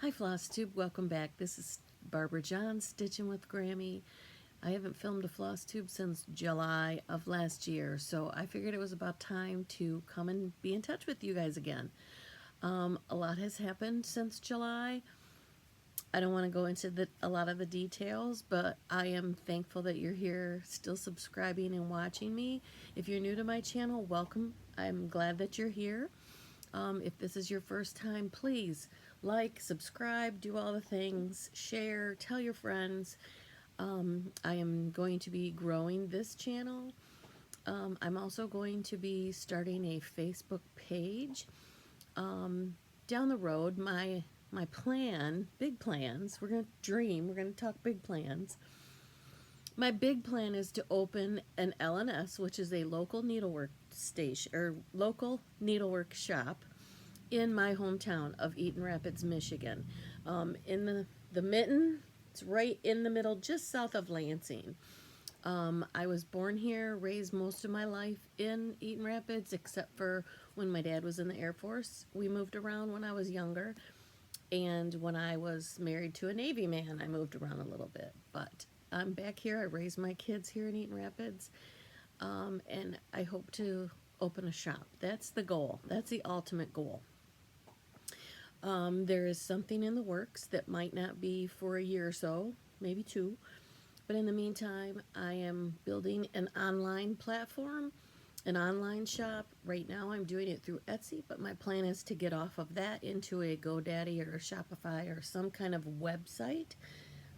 Hi Flosstube, welcome back. This is Barbara John, Stitching with Grammy. I haven't filmed a Flosstube since July of last year, so I figured it was about time to come and be in touch with you guys again. A lot has happened since July. I don't want to go into a lot of the details, but I am thankful that you're here still subscribing and watching me. If you're new to my channel, welcome. I'm glad that you're here. If this is your first time, please like, subscribe, do all the things, share, tell your friends. I am going to be growing this channel. I'm also going to be starting a Facebook page. Down the road, my plan, big plans, we're going to dream, we're going to talk big plans. My big plan is to open an LNS, which is a local needlework station, or local needlework shop in my hometown of Eaton Rapids, Michigan. In the Mitten, it's right in the middle, just south of Lansing. I was born here, raised most of my life in Eaton Rapids, except for when my dad was in the Air Force. We moved around when I was younger, and when I was married to a Navy man, I moved around a little bit. But I'm back here. I raised my kids here in Eaton Rapids, and I hope to open a shop. That's the goal. That's the ultimate goal. There is something in the works that might not be for a year or so, maybe two. But in the meantime, I am building an online platform, an online shop. Right now I'm doing it through Etsy, but my plan is to get off of that into a GoDaddy or a Shopify or some kind of website.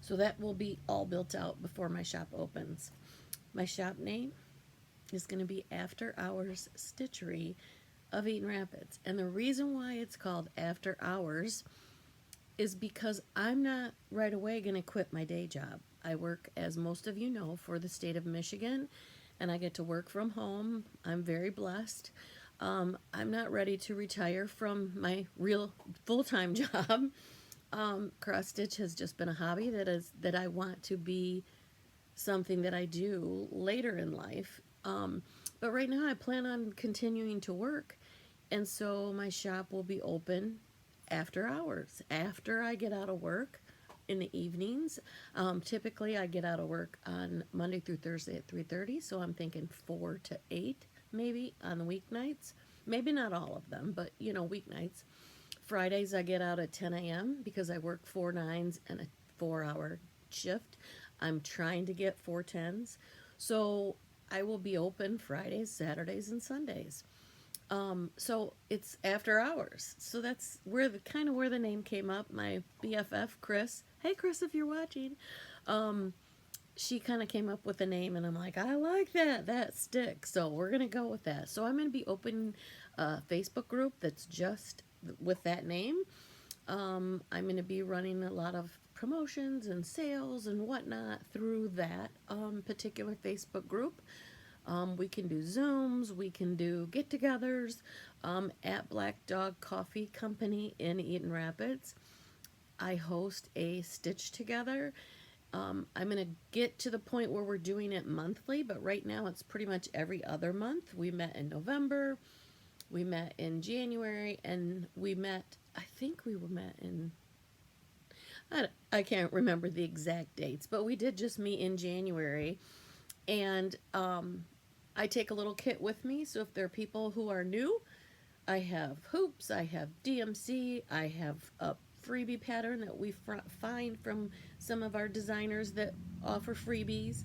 So that will be all built out before my shop opens. My shop name is going to be After Hours Stitchery of Eaton Rapids. And the reason why it's called After Hours is because I'm not right away going to quit my day job. I work, as most of you know, for the state of Michigan, and I get to work from home. I'm very blessed. I'm not ready to retire from my real full-time job. Cross stitch has just been a hobby that I want to be something that I do later in life. But right now I plan on continuing to work, and so my shop will be open after hours, after I get out of work in the evenings. Typically I get out of work on Monday through Thursday at 3:30, so I'm thinking 4 to 8 maybe on the weeknights. Maybe not all of them, but you know, weeknights. Fridays I get out at 10 a.m. because I work 4 9s and a 4-hour shift. I'm trying to get 4 10s. So I will be open Fridays, Saturdays, and Sundays. So it's after hours. So that's where kind of where the name came up. My BFF, Chris. Hey, Chris, if you're watching. She kind of came up with the name, and I'm like, I like that. That sticks. So we're going to go with that. So I'm going to be opening a Facebook group that's just with that name. I'm going to be running a lot of promotions and sales and whatnot through that particular Facebook group. We can do Zooms, we can do get-togethers at Black Dog Coffee Company in Eaton Rapids. I host a Stitch Together. I'm going to get to the point where we're doing it monthly, but right now it's pretty much every other month. We met in November, we met in January, and we met, I think we met in, I can't remember the exact dates, but we did just meet in January. And I take a little kit with me, so if there are people who are new, I have hoops, I have DMC, I have a freebie pattern that we find from some of our designers that offer freebies.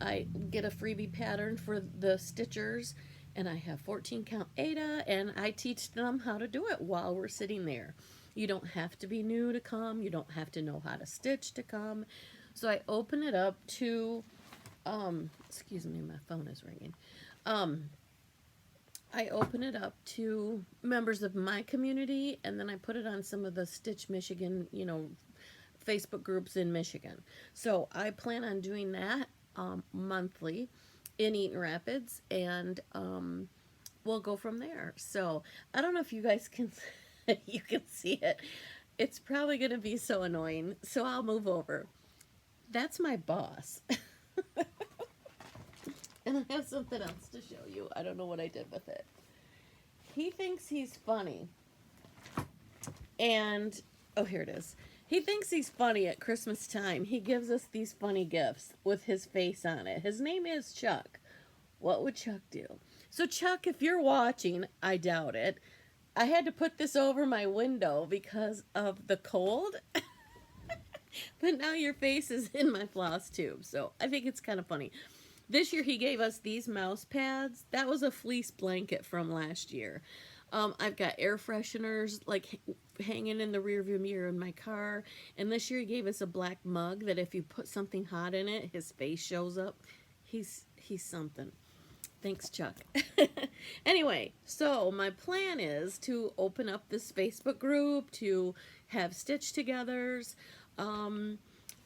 I get a freebie pattern for the stitchers, and I have 14 count Ada, and I teach them how to do it while we're sitting there. You don't have to be new to come, you don't have to know how to stitch to come. So I open it up to excuse me, my phone is ringing. I open it up to members of my community, and then I put it on some of the Stitch Michigan, you know, Facebook groups in Michigan. So I plan on doing that monthly in Eaton Rapids, and we'll go from there. So I don't know if you guys can you can see it. It's probably going to be so annoying, so I'll move over. That's my boss. And I have something else to show you. I don't know what I did with it. He thinks he's funny. And Oh, here it is. He thinks he's funny at Christmas time. He gives us these funny gifts with his face on it. His name is Chuck. What would Chuck do? So, Chuck, if you're watching, I doubt it. I had to put this over my window because of the cold. But now your face is in my floss tube. So, I think it's kind of funny. This year he gave us these mouse pads. That was a fleece blanket from last year. I've got air fresheners like hanging in the rearview mirror in my car. And this year he gave us a black mug that if you put something hot in it, his face shows up. He's something. Thanks, Chuck. Anyway, so my plan is to open up this Facebook group, to have stitch togethers.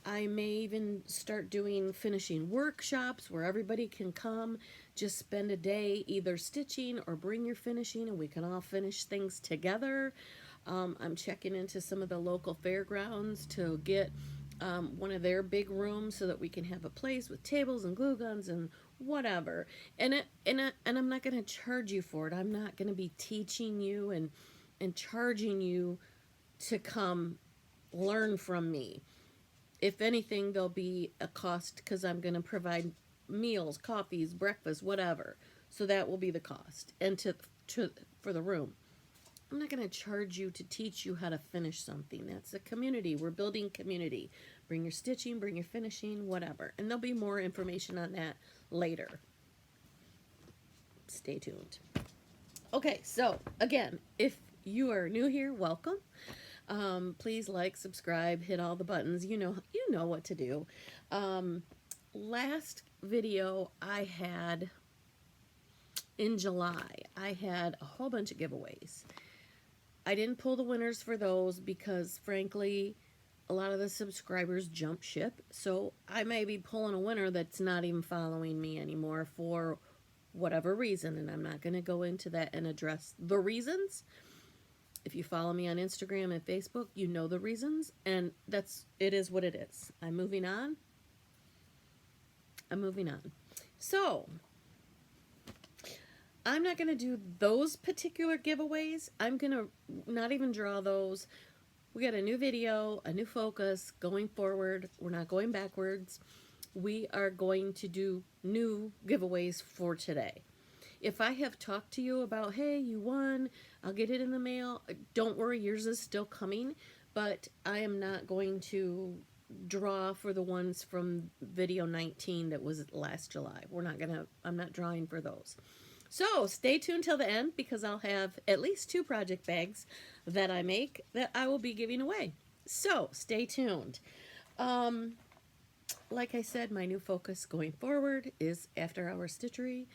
I may even start doing finishing workshops where everybody can come, just spend a day either stitching or bring your finishing and we can all finish things together. I'm checking into some of the local fairgrounds to get one of their big rooms so that we can have a place with tables and glue guns and whatever. And I'm not going to charge you for it. I'm not going to be teaching you and charging you to come learn from me. If anything, there'll be a cost because I'm going to provide meals, coffees, breakfast, whatever. So that will be the cost. And for the room. I'm not going to charge you to teach you how to finish something. That's a community. We're building community. Bring your stitching, bring your finishing, whatever. And there'll be more information on that later. Stay tuned. Okay, so again, if you are new here, welcome. Please like, subscribe, hit all the buttons. You know what to do. Last video I had in July, I had a whole bunch of giveaways. I didn't pull the winners for those because, frankly, a lot of the subscribers jump ship. So I may be pulling a winner that's not even following me anymore for whatever reason. And I'm not going to go into that and address the reasons. If you follow me on Instagram and Facebook, you know the reasons. And it is what it is. I'm moving on. So, I'm not going to do those particular giveaways. I'm going to not even draw those. We got a new video, a new focus going forward. We're not going backwards. We are going to do new giveaways for today. If I have talked to you about, hey, you won, I'll get it in the mail. Don't worry, yours is still coming. But I am not going to draw for the ones from video 19 that was last July. I'm not drawing for those. So stay tuned till the end because I'll have at least 2 project bags that I make that I will be giving away. So stay tuned. Like I said, my new focus going forward is after hour stitchery.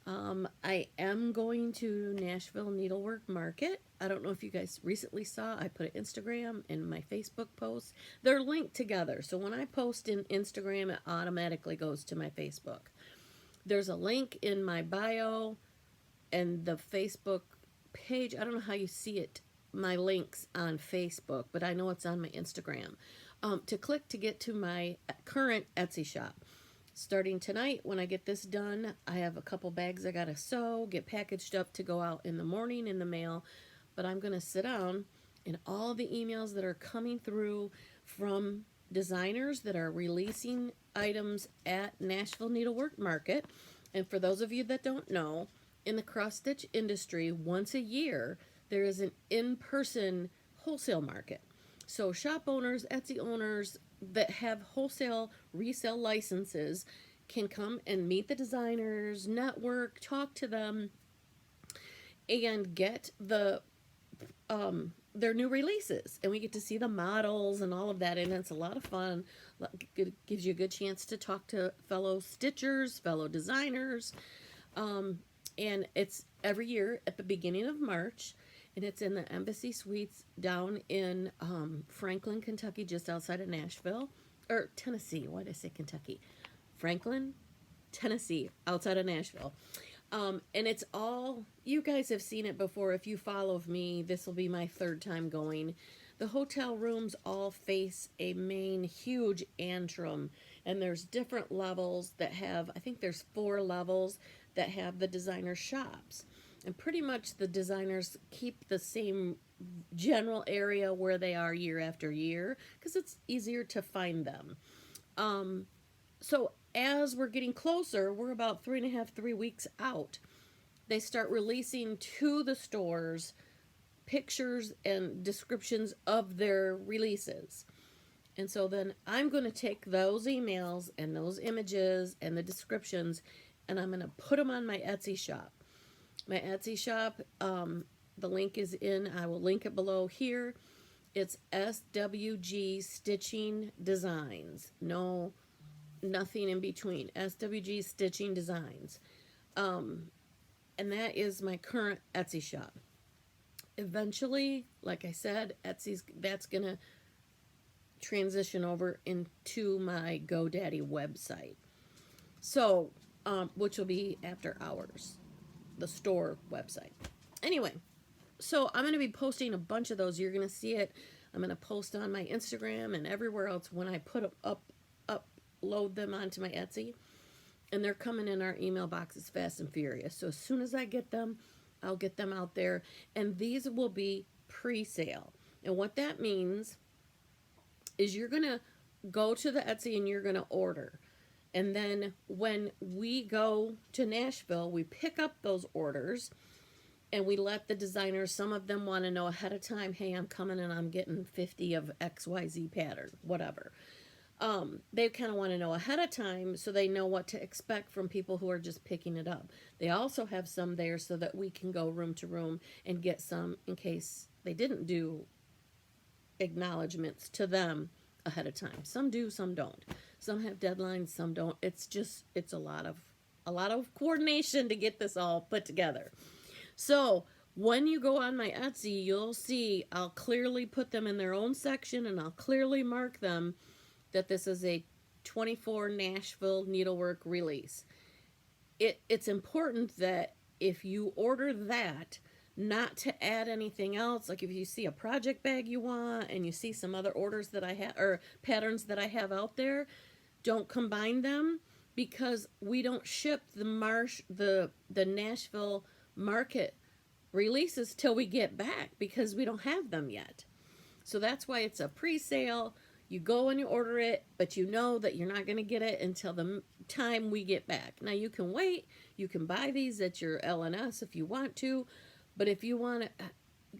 I am going to Nashville Needlework Market. I don't know if you guys recently saw, I put an Instagram and my Facebook post. They're linked together. So when I post in Instagram, it automatically goes to my Facebook. There's a link in my bio and the Facebook page. I don't know how you see it, my links on Facebook, but I know it's on my Instagram. To click to get to my current Etsy shop. Starting tonight, when I get this done, I have a couple bags I gotta sew, get packaged up to go out in the morning in the mail. But I'm gonna sit down and all the emails that are coming through from designers that are releasing items at Nashville Needlework Market. And for those of you that don't know, in the cross-stitch industry, once a year, there is an in-person wholesale market. So shop owners, Etsy owners that have wholesale resale licenses can come and meet the designers, network, talk to them, and get their new releases. And we get to see the models and all of that, and it's a lot of fun. It gives you a good chance to talk to fellow stitchers, fellow designers. And it's every year at the beginning of March. And it's in the Embassy Suites down in Franklin, Kentucky, just outside of Nashville. Or Tennessee. Why did I say Kentucky? Franklin, Tennessee, outside of Nashville. And it's all, you guys have seen it before. If you follow me, this will be my 3rd time going. The hotel rooms all face a main huge antrum. And there's different levels that have, I think there's 4 levels that have the designer shops. And pretty much the designers keep the same general area where they are year after year because it's easier to find them. So as we're getting closer, we're about 3.5, 3 weeks out. They start releasing to the stores pictures and descriptions of their releases. And so then I'm going to take those emails and those images and the descriptions and I'm going to put them on my Etsy shop. My Etsy shop, the link is in, I will link it below here. It's SWG Stitching Designs. No, nothing in between. SWG Stitching Designs. And that is my current Etsy shop. Eventually, like I said, that's going to transition over into my GoDaddy website. So, which will be after hours, the store website. Anyway, so I'm going to be posting a bunch of those. You're going to see it. I'm going to post on my Instagram and everywhere else when I put upload them onto my Etsy. And they're coming in our email boxes fast and furious. So as soon as I get them, I'll get them out there. And these will be pre-sale. And what that means is you're going to go to the Etsy and you're going to order. And then when we go to Nashville, we pick up those orders and we let the designers, some of them want to know ahead of time, hey, I'm coming and I'm getting 50 of XYZ pattern, whatever. They kind of want to know ahead of time so they know what to expect from people who are just picking it up. They also have some there so that we can go room to room and get some in case they didn't do acknowledgments to them ahead of time. Some do, some don't. Some have deadlines, some don't. It's a lot of coordination to get this all put together. So when you go on my Etsy, you'll see I'll clearly put them in their own section and I'll clearly mark them that this is a 24 Nashville needlework release. It's important that if you order that, not to add anything else. Like if you see a project bag you want and you see some other orders that I have or patterns that I have out there, don't combine them because we don't ship the Nashville market releases till we get back because we don't have them yet. So that's why it's a pre-sale. You go and you order it, but you know that you're not going to get it until the time we get back. Now you can wait. You can buy these at your LNS if you want to, but if you want to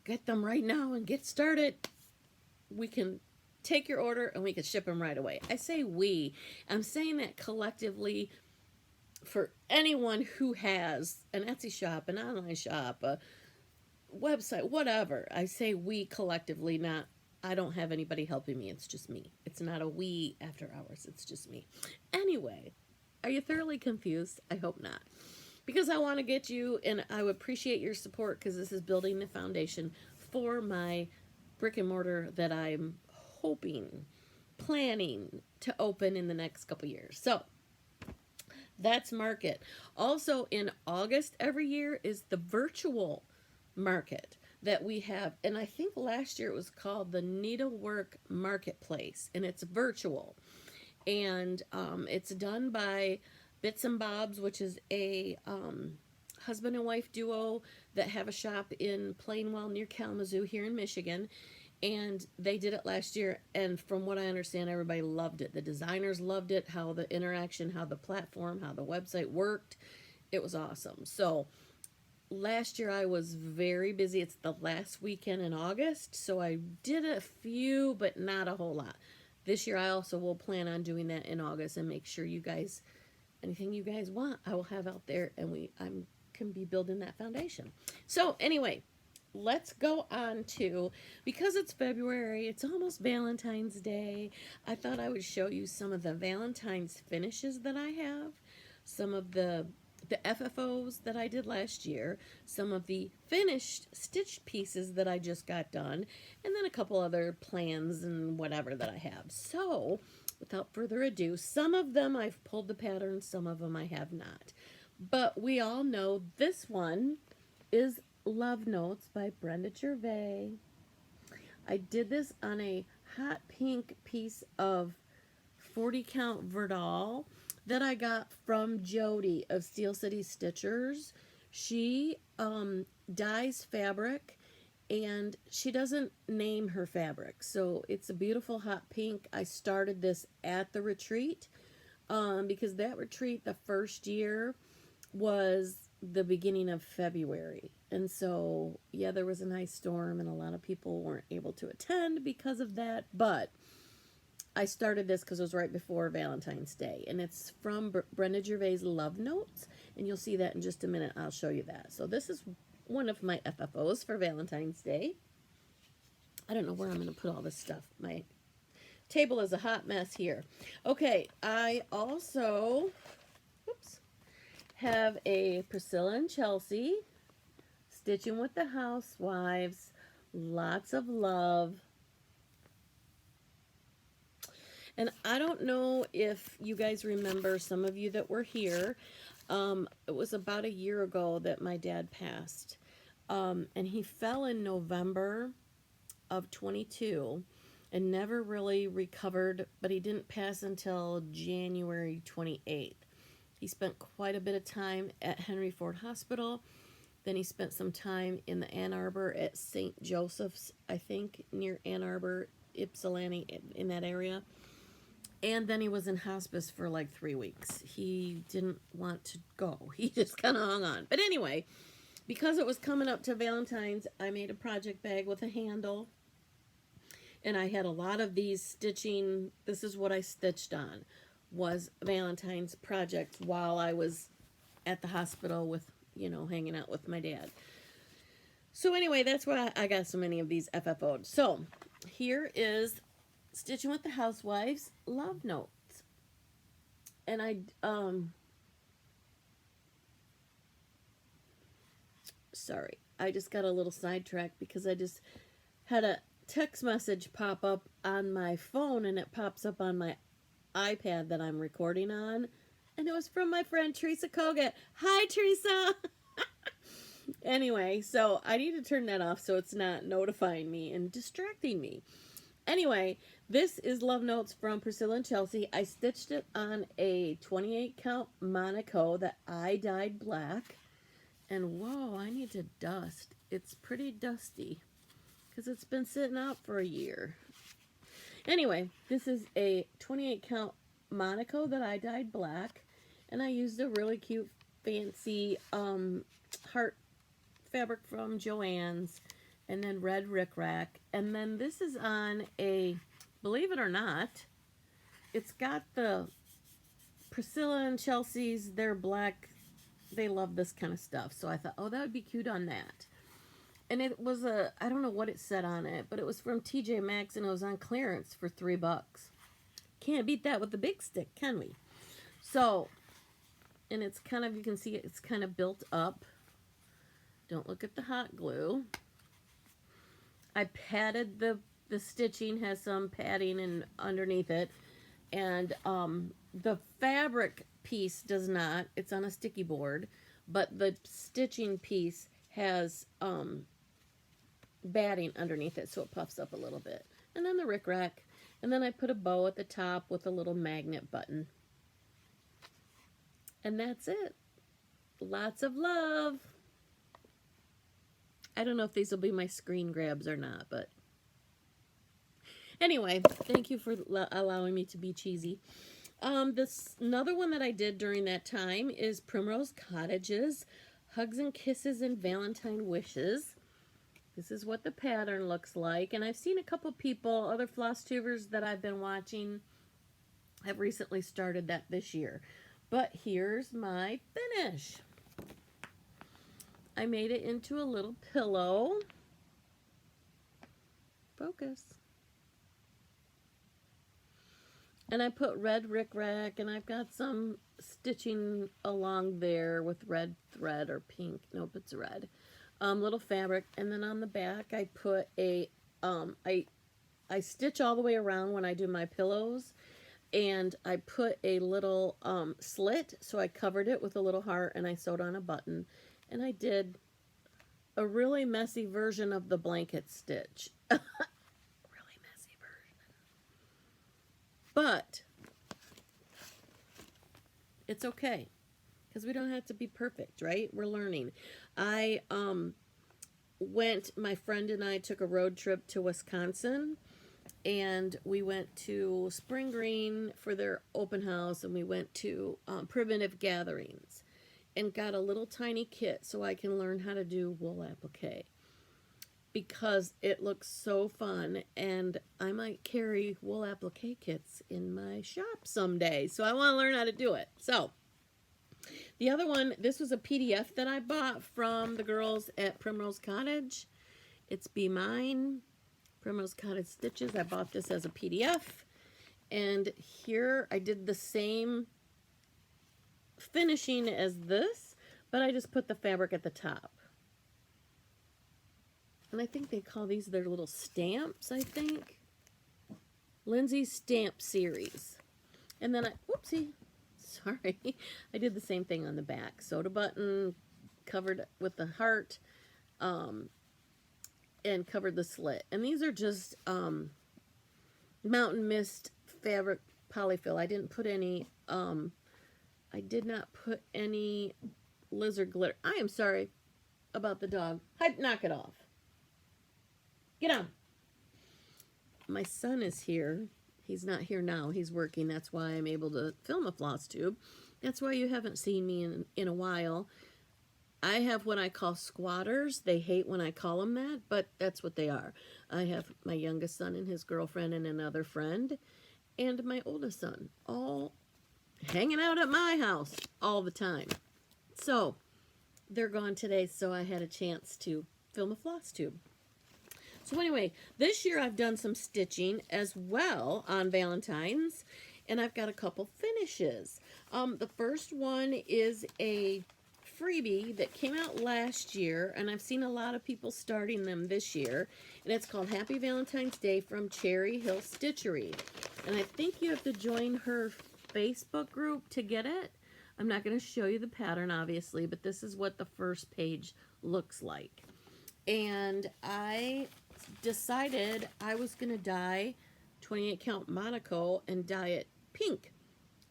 get them right now and get started, we can take your order and we can ship them right away. I say we. I'm saying that collectively for anyone who has an Etsy shop, an online shop, a website, whatever. I say we collectively, not I don't have anybody helping me. It's just me. It's not a we after hours. It's just me. Anyway, are you thoroughly confused? I hope not. Because I want to get you, and I would appreciate your support because this is building the foundation for my brick and mortar that I'm planning to open in the next couple years. So that's market. Also in August every year is the virtual market that we have, and I think last year it was called the Needlework Marketplace, and it's virtual, and it's done by Bits and Bobs, which is a husband and wife duo that have a shop in Plainwell near Kalamazoo here in Michigan, and they did it last year, and from what I understand, everybody loved it. The designers loved it, how the interaction, how the platform, how the website worked. It was awesome. So last year I was very busy. It's the last weekend in August, so I did a few, but not a whole lot. This year I also will plan on doing that in August and make sure you guys, anything you guys want, I will have out there, and I can be building that foundation. So anyway, let's go on to, because it's February, it's almost Valentine's Day, I thought I would show you some of the Valentine's finishes that I have, some of the FFOs that I did last year, some of the finished stitched pieces that I just got done, and then a couple other plans and whatever that I have. So, without further ado, some of them I've pulled the pattern, some of them I have not. But we all know this one is Love Notes by Brenda Gervais. I did this on a hot pink piece of 40 count Verdal that I got from Jody of Steel City Stitchers. She dyes fabric, and she doesn't name her fabric. So it's a beautiful hot pink. I started this at the retreat because that retreat the first year was the beginning of February. And so, yeah, there was an ice storm and a lot of people weren't able to attend because of that. But I started this because it was right before Valentine's Day. And it's from Brenda Gervais' Love Notes. And you'll see that in just a minute. I'll show you that. So this is one of my FFOs for Valentine's Day. I don't know where I'm going to put all this stuff. My table is a hot mess here. Okay, I also have a Priscilla and Chelsea Stitching with the Housewives. Lots of love. And I don't know if you guys remember, some of you that were here, it was about a year ago that my dad passed. And he fell in November of 22 and never really recovered, but he didn't pass until January 28th. He spent quite a bit of time at Henry Ford Hospital. Then he spent some time in the Ann Arbor at St. Joseph's, I think, near Ann Arbor, Ypsilanti, in that area. And then he was in hospice for like 3 weeks. He didn't want to go. He just kind of hung on. But anyway, because it was coming up to Valentine's, I made a project bag with a handle. And I had a lot of these stitching. This is what I stitched on, was Valentine's project while I was at the hospital with, you know, hanging out with my dad. So anyway, that's why I got so many of these FFO'd. So here is Stitching with the Housewives Love Notes. And sorry, I just got a little sidetracked because I just had a text message pop up on my phone, and it pops up on my iPad that I'm recording on, and it was from my friend Teresa Kogat. Hi, Teresa. Anyway, so I need to turn that off so it's not notifying me and distracting me. Anyway, this is Love Notes from Priscilla and Chelsea. I stitched it on a 28 count Monaco that I dyed black. And whoa, I need to dust. It's pretty dusty because it's been sitting out for a year. Anyway, this is a 28 count Monaco that I dyed black. And I used a really cute, fancy heart fabric from Joann's. And then red rickrack. And then this is on a, believe it or not, it's got the Priscilla and Chelsea's, they're black, they love this kind of stuff. So I thought, oh, that would be cute on that. And it was a, I don't know what it said on it, but it was from TJ Maxx and it was on clearance for $3. Can't beat that with the big stick, can we? So, and it's kind of, you can see it's kind of built up. Don't look at the hot glue. I padded the stitching, has some padding and underneath it. And the fabric piece does not. It's on a sticky board. But the stitching piece has batting underneath it, so it puffs up a little bit. And then the rickrack. And then I put a bow at the top with a little magnet button. And that's it. Lots of love. I don't know if these will be my screen grabs or not, but anyway, thank you for allowing me to be cheesy. This another one that I did during that time is Primrose Cottages, Hugs and Kisses and Valentine Wishes. This is what the pattern looks like, and I've seen a couple people, other Flosstubers that I've been watching, have recently started that this year. But here's my finish. I made it into a little pillow. Focus. And I put red rickrack, and I've got some stitching along there with red thread or pink. Nope, it's red. Little fabric. And then on the back, I put a, I stitch all the way around when I do my pillows. And I put a little slit, so I covered it with a little heart, and I sewed on a button. And I did a really messy version of the blanket stitch. Really messy version. But it's okay. because we don't have to be perfect, right? We're learning. My friend and I took a road trip to Wisconsin, and we went to Spring Green for their open house, and we went to Primitive Gatherings and got a little tiny kit so I can learn how to do wool applique, because it looks so fun, and I might carry wool applique kits in my shop someday, so I want to learn how to do it. So the other one, this was a PDF that I bought from the girls at Primrose Cottage. It's Be Mine, Primrose Cottage Stitches. I bought this as a PDF. And here I did the same finishing as this, but I just put the fabric at the top. And I think they call these their little stamps, I think. Lindsay's Stamp Series. And then sorry, I did the same thing on the back. Sewed a button, covered with the heart, and covered the slit. And these are just Mountain Mist fabric polyfill. I didn't put any, I did not put any lizard glitter. I am sorry about the dog. Knock it off. Get on. My son is here. He's not here now. He's working. That's why I'm able to film a Flosstube. That's why you haven't seen me in a while. I have what I call squatters. They hate when I call them that, but that's what they are. I have my youngest son and his girlfriend and another friend, and my oldest son, all hanging out at my house all the time. So they're gone today, so I had a chance to film a Flosstube. So anyway, this year I've done some stitching as well on Valentine's, and I've got a couple finishes. The first one is a freebie that came out last year, and I've seen a lot of people starting them this year, and it's called Happy Valentine's Day from Cherry Hill Stitchery. And I think you have to join her Facebook group to get it. I'm not going to show you the pattern, obviously, but this is what the first page looks like. And I decided I was going to dye 28 count Monaco and dye it pink,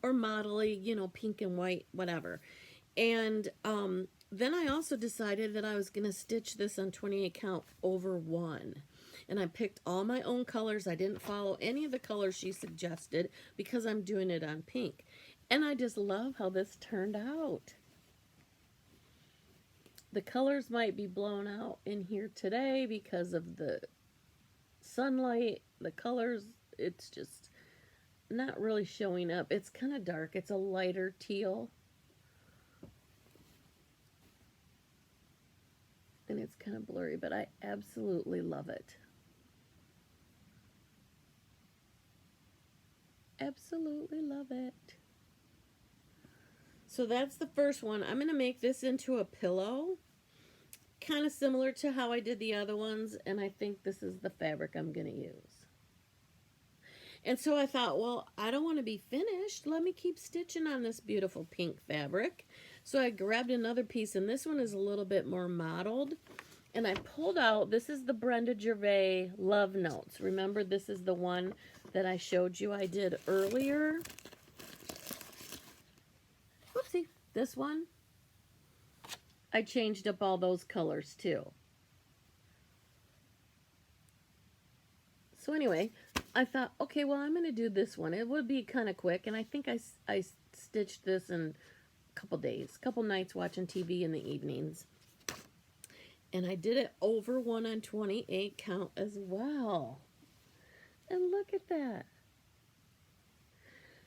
or modelly, you know, pink and white, whatever. And then I also decided that I was going to stitch this on 28 count over 1. And I picked all my own colors. I didn't follow any of the colors she suggested because I'm doing it on pink. And I just love how this turned out. The colors might be blown out in here today because of the sunlight. The colors, it's just not really showing up. It's kind of dark. It's a lighter teal. And it's kind of blurry, but I absolutely love it. Absolutely love it. So that's the first one. I'm going to make this into a pillow, kind of similar to how I did the other ones, and I think this is the fabric I'm going to use. And so I thought, well, I don't want to be finished. Let me keep stitching on this beautiful pink fabric. So I grabbed another piece, and this one is a little bit more mottled. And I pulled out, this is the Brenda Gervais Love Notes. Remember, this is the one that I showed you I did earlier. Whoopsie, this one. I changed up all those colors too. So anyway, I thought, okay, well, I'm going to do this one. It would be kind of quick, and I think I stitched this in a couple days, couple nights watching TV in the evenings. And I did it over 1 on 28 count as well. And look at that.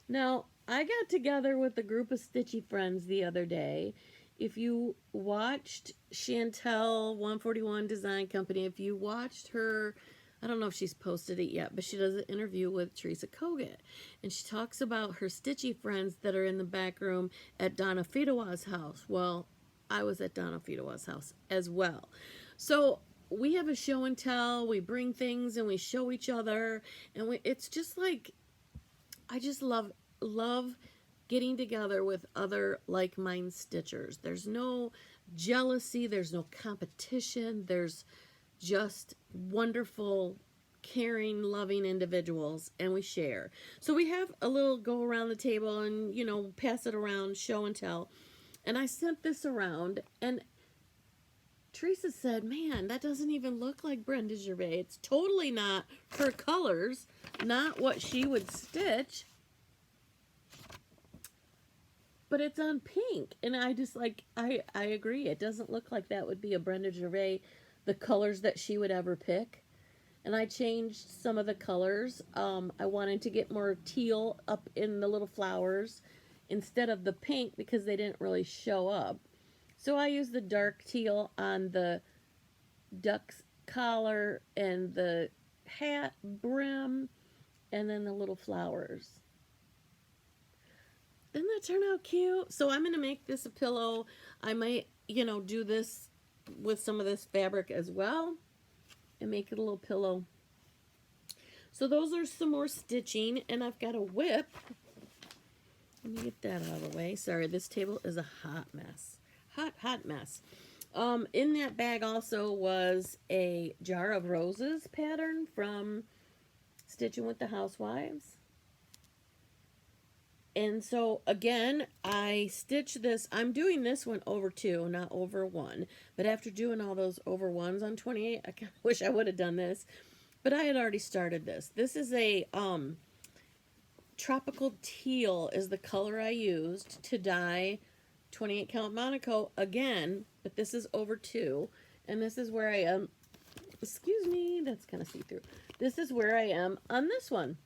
Now, I got together with a group of stitchy friends the other day. If you watched Chantel 141 Design Company, if you watched her, I don't know if she's posted it yet, but she does an interview with Teresa Kogut. And she talks about her stitchy friends that are in the back room at Donna Fidowa's house. Well, I was at Donna Fidowa's house as well. So we have a show and tell. We bring things and we show each other. And it's just like, I just love getting together with other like-minded stitchers. There's no jealousy. There's no competition. There's just wonderful, caring, loving individuals, and we share. So we have a little go around the table and, you know, pass it around, show and tell. And I sent this around, and Teresa said, man, that doesn't even look like Brenda Gervais. It's totally not her colors, not what she would stitch. But it's on pink. And I just I agree. It doesn't look like that would be a Brenda Gervais, the colors that she would ever pick. And I changed some of the colors. I wanted to get more teal up in the little flowers instead of the pink because they didn't really show up. So I used the dark teal on the duck's collar and the hat brim and then the little flowers. Didn't that turn out cute? So I'm going to make this a pillow. I might, do this with some of this fabric as well and make it a little pillow. So those are some more stitching, and I've got a whip. Let me get that out of the way. Sorry, this table is a hot mess. Hot mess. In that bag also was a Jar of Roses pattern from Stitching with the Housewives. And so, again, I stitched this. I'm doing this one over 2, not over 1. But after doing all those over 1s on 28, I kind of wish I would have done this. But I had already started this. This is a tropical teal is the color I used to dye 28 count Monaco again, but this is over 2, and this is where I am. Excuse me, that's kind of see-through. This is where I am on this one.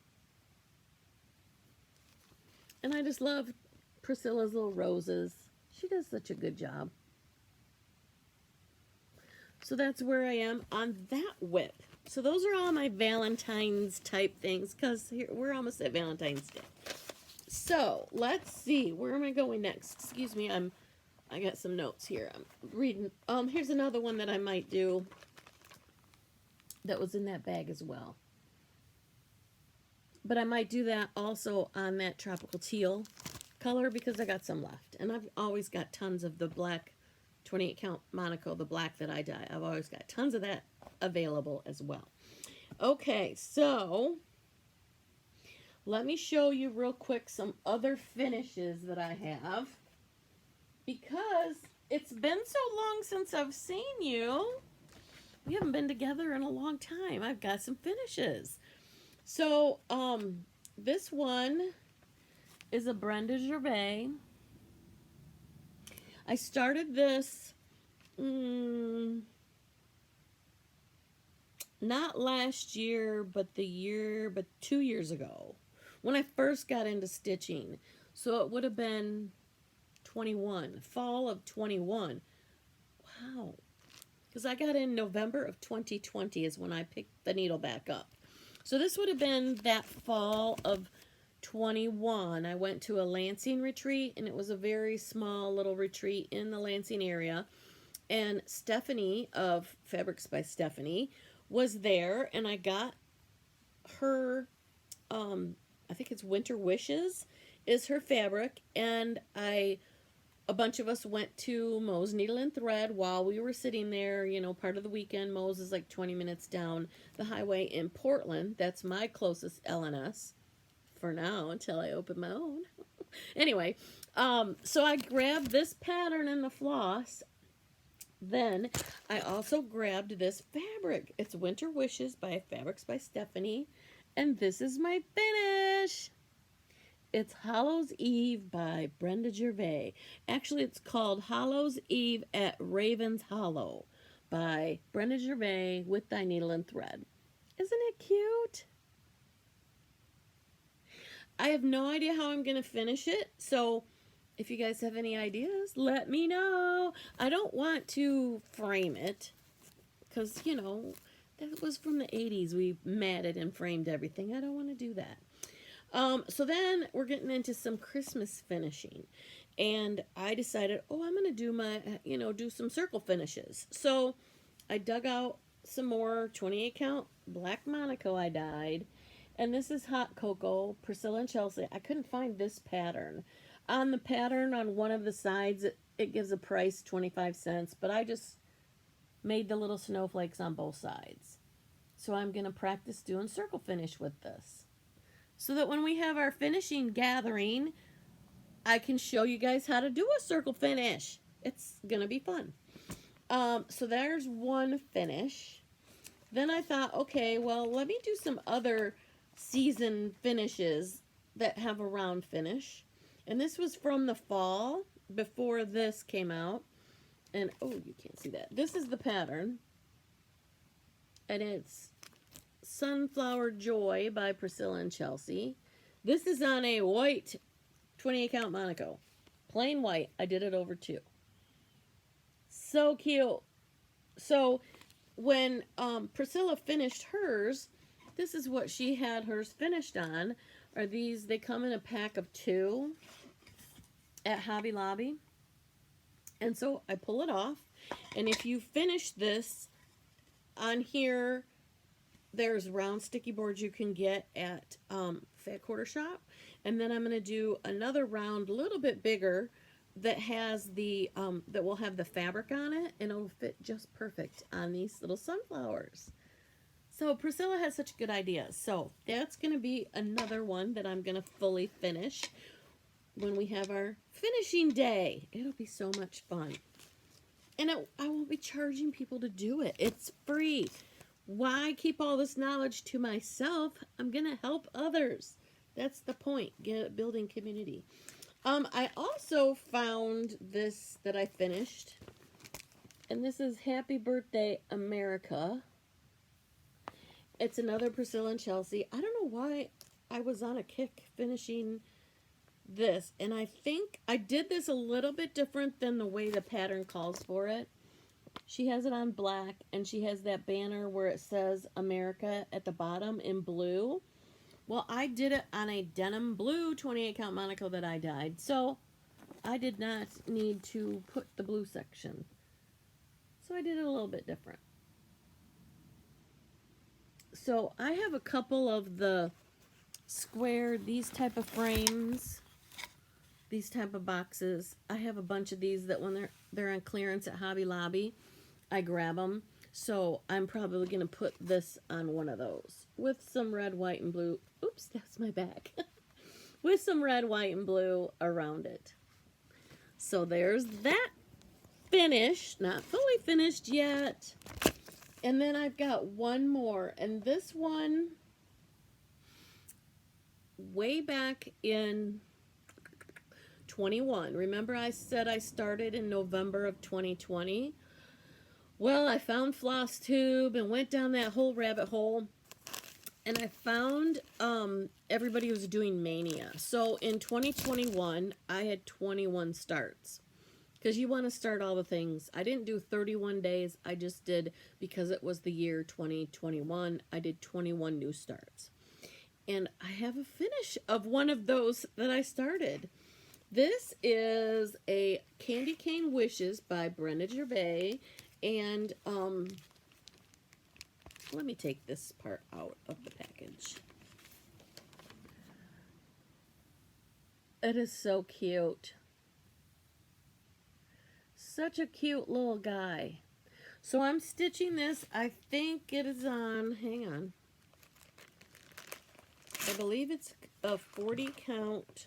And I just love Priscilla's little roses. She does such a good job. So that's where I am on that whip. So those are all my Valentine's type things, because we're almost at Valentine's Day. So let's see, where am I going next? Excuse me, I got some notes here. I'm reading. Here's another one that I might do that was in that bag as well. But I might do that also on that tropical teal color because I got some left. And I've always got tons of the black 28 count Monaco, the black that I dye. I've always got tons of that available as well. Okay, so let me show you real quick some other finishes that I have, because it's been so long since I've seen you. We haven't been together in a long time. I've got some finishes. So, this one is a Brenda Gervais. I started this, not last year, but 2 years ago, when I first got into stitching. So it would have been 21, fall of 21. Wow. Because I got in November of 2020 is when I picked the needle back up. So this would have been that fall of 21. I went to a Lansing retreat, and it was a very small little retreat in the Lansing area. And Stephanie of Fabrics by Stephanie was there, and I got her, I think it's Winter Wishes is her fabric, and a bunch of us went to Moe's Needle and Thread while we were sitting there, part of the weekend. Moe's is like 20 minutes down the highway in Portland. That's my closest LNS for now until I open my own. Anyway, so I grabbed this pattern in the floss. Then I also grabbed this fabric. It's Winter Wishes by Fabrics by Stephanie. And this is my finish. It's Hallows Eve by Brenda Gervais. Actually, it's called Hallows Eve at Raven's Hollow by Brenda Gervais with Thy Needle and Thread. Isn't it cute? I have no idea how I'm going to finish it, so if you guys have any ideas, let me know. I don't want to frame it because, that was from the 80s. We matted and framed everything. I don't want to do that. So then we're getting into some Christmas finishing, and I decided, I'm going to do my, do some circle finishes. So I dug out some more 28 count black Monaco I dyed, and this is Hot Cocoa, Priscilla and Chelsea. I couldn't find this pattern. On the pattern on one of the sides, it gives a price 25 cents, but I just made the little snowflakes on both sides. So I'm going to practice doing circle finish with this, so that when we have our finishing gathering, I can show you guys how to do a circle finish. It's going to be fun. So there's one finish. Then I thought, okay, well, let me do some other season finishes that have a round finish. And this was from the fall before this came out. And, oh, you can't see that. This is the pattern. And it's Sunflower Joy by Priscilla and Chelsea. This is on a white 28 count Monaco. Plain white. I did it over 2. So cute. So when Priscilla finished hers, this is what she had hers finished on. Are these, they come in a pack of 2 at Hobby Lobby. And so I pull it off. And if you finish this on here, there's round sticky boards you can get at Fat Quarter Shop. And then I'm going to do another round, a little bit bigger, that has the, that will have the fabric on it. And it'll fit just perfect on these little sunflowers. So Priscilla has such good ideas. So that's going to be another one that I'm going to fully finish when we have our finishing day. It'll be so much fun. And I won't be charging people to do it. It's free. Why keep all this knowledge to myself? I'm going to help others. That's the point. Building community. I also found this that I finished. And this is Happy Birthday America. It's another Priscilla and Chelsea. I don't know why I was on a kick finishing this. And I think I did this a little bit different than the way the pattern calls for it. She has it on black, and she has that banner where it says America at the bottom in blue. Well, I did it on a denim blue 28 count Monaco that I dyed. So I did not need to put the blue section. So I did it a little bit different. So I have a couple of the square, these type of frames, these type of boxes. I have a bunch of these that when they're on clearance at Hobby Lobby, I grab them. So I'm probably going to put this on one of those with some red, white, and blue. Oops, that's my bag. With some red, white, and blue around it. So there's that finished. Not fully finished yet. And then I've got one more. And this one, way back in 21. Remember I said I started in November of 2020? Well, I found Flosstube and went down that whole rabbit hole. And I found everybody was doing Mania. So in 2021, I had 21 starts. Because you want to start all the things. I didn't do 31 days. I just did, because it was the year 2021, I did 21 new starts. And I have a finish of one of those that I started. This is a Candy Cane Wishes by Brenda Gervais. And let me take this part out of the package. It is so cute. Such a cute little guy. So I'm stitching this. I think it is on, hang on. I believe it's a 40 count.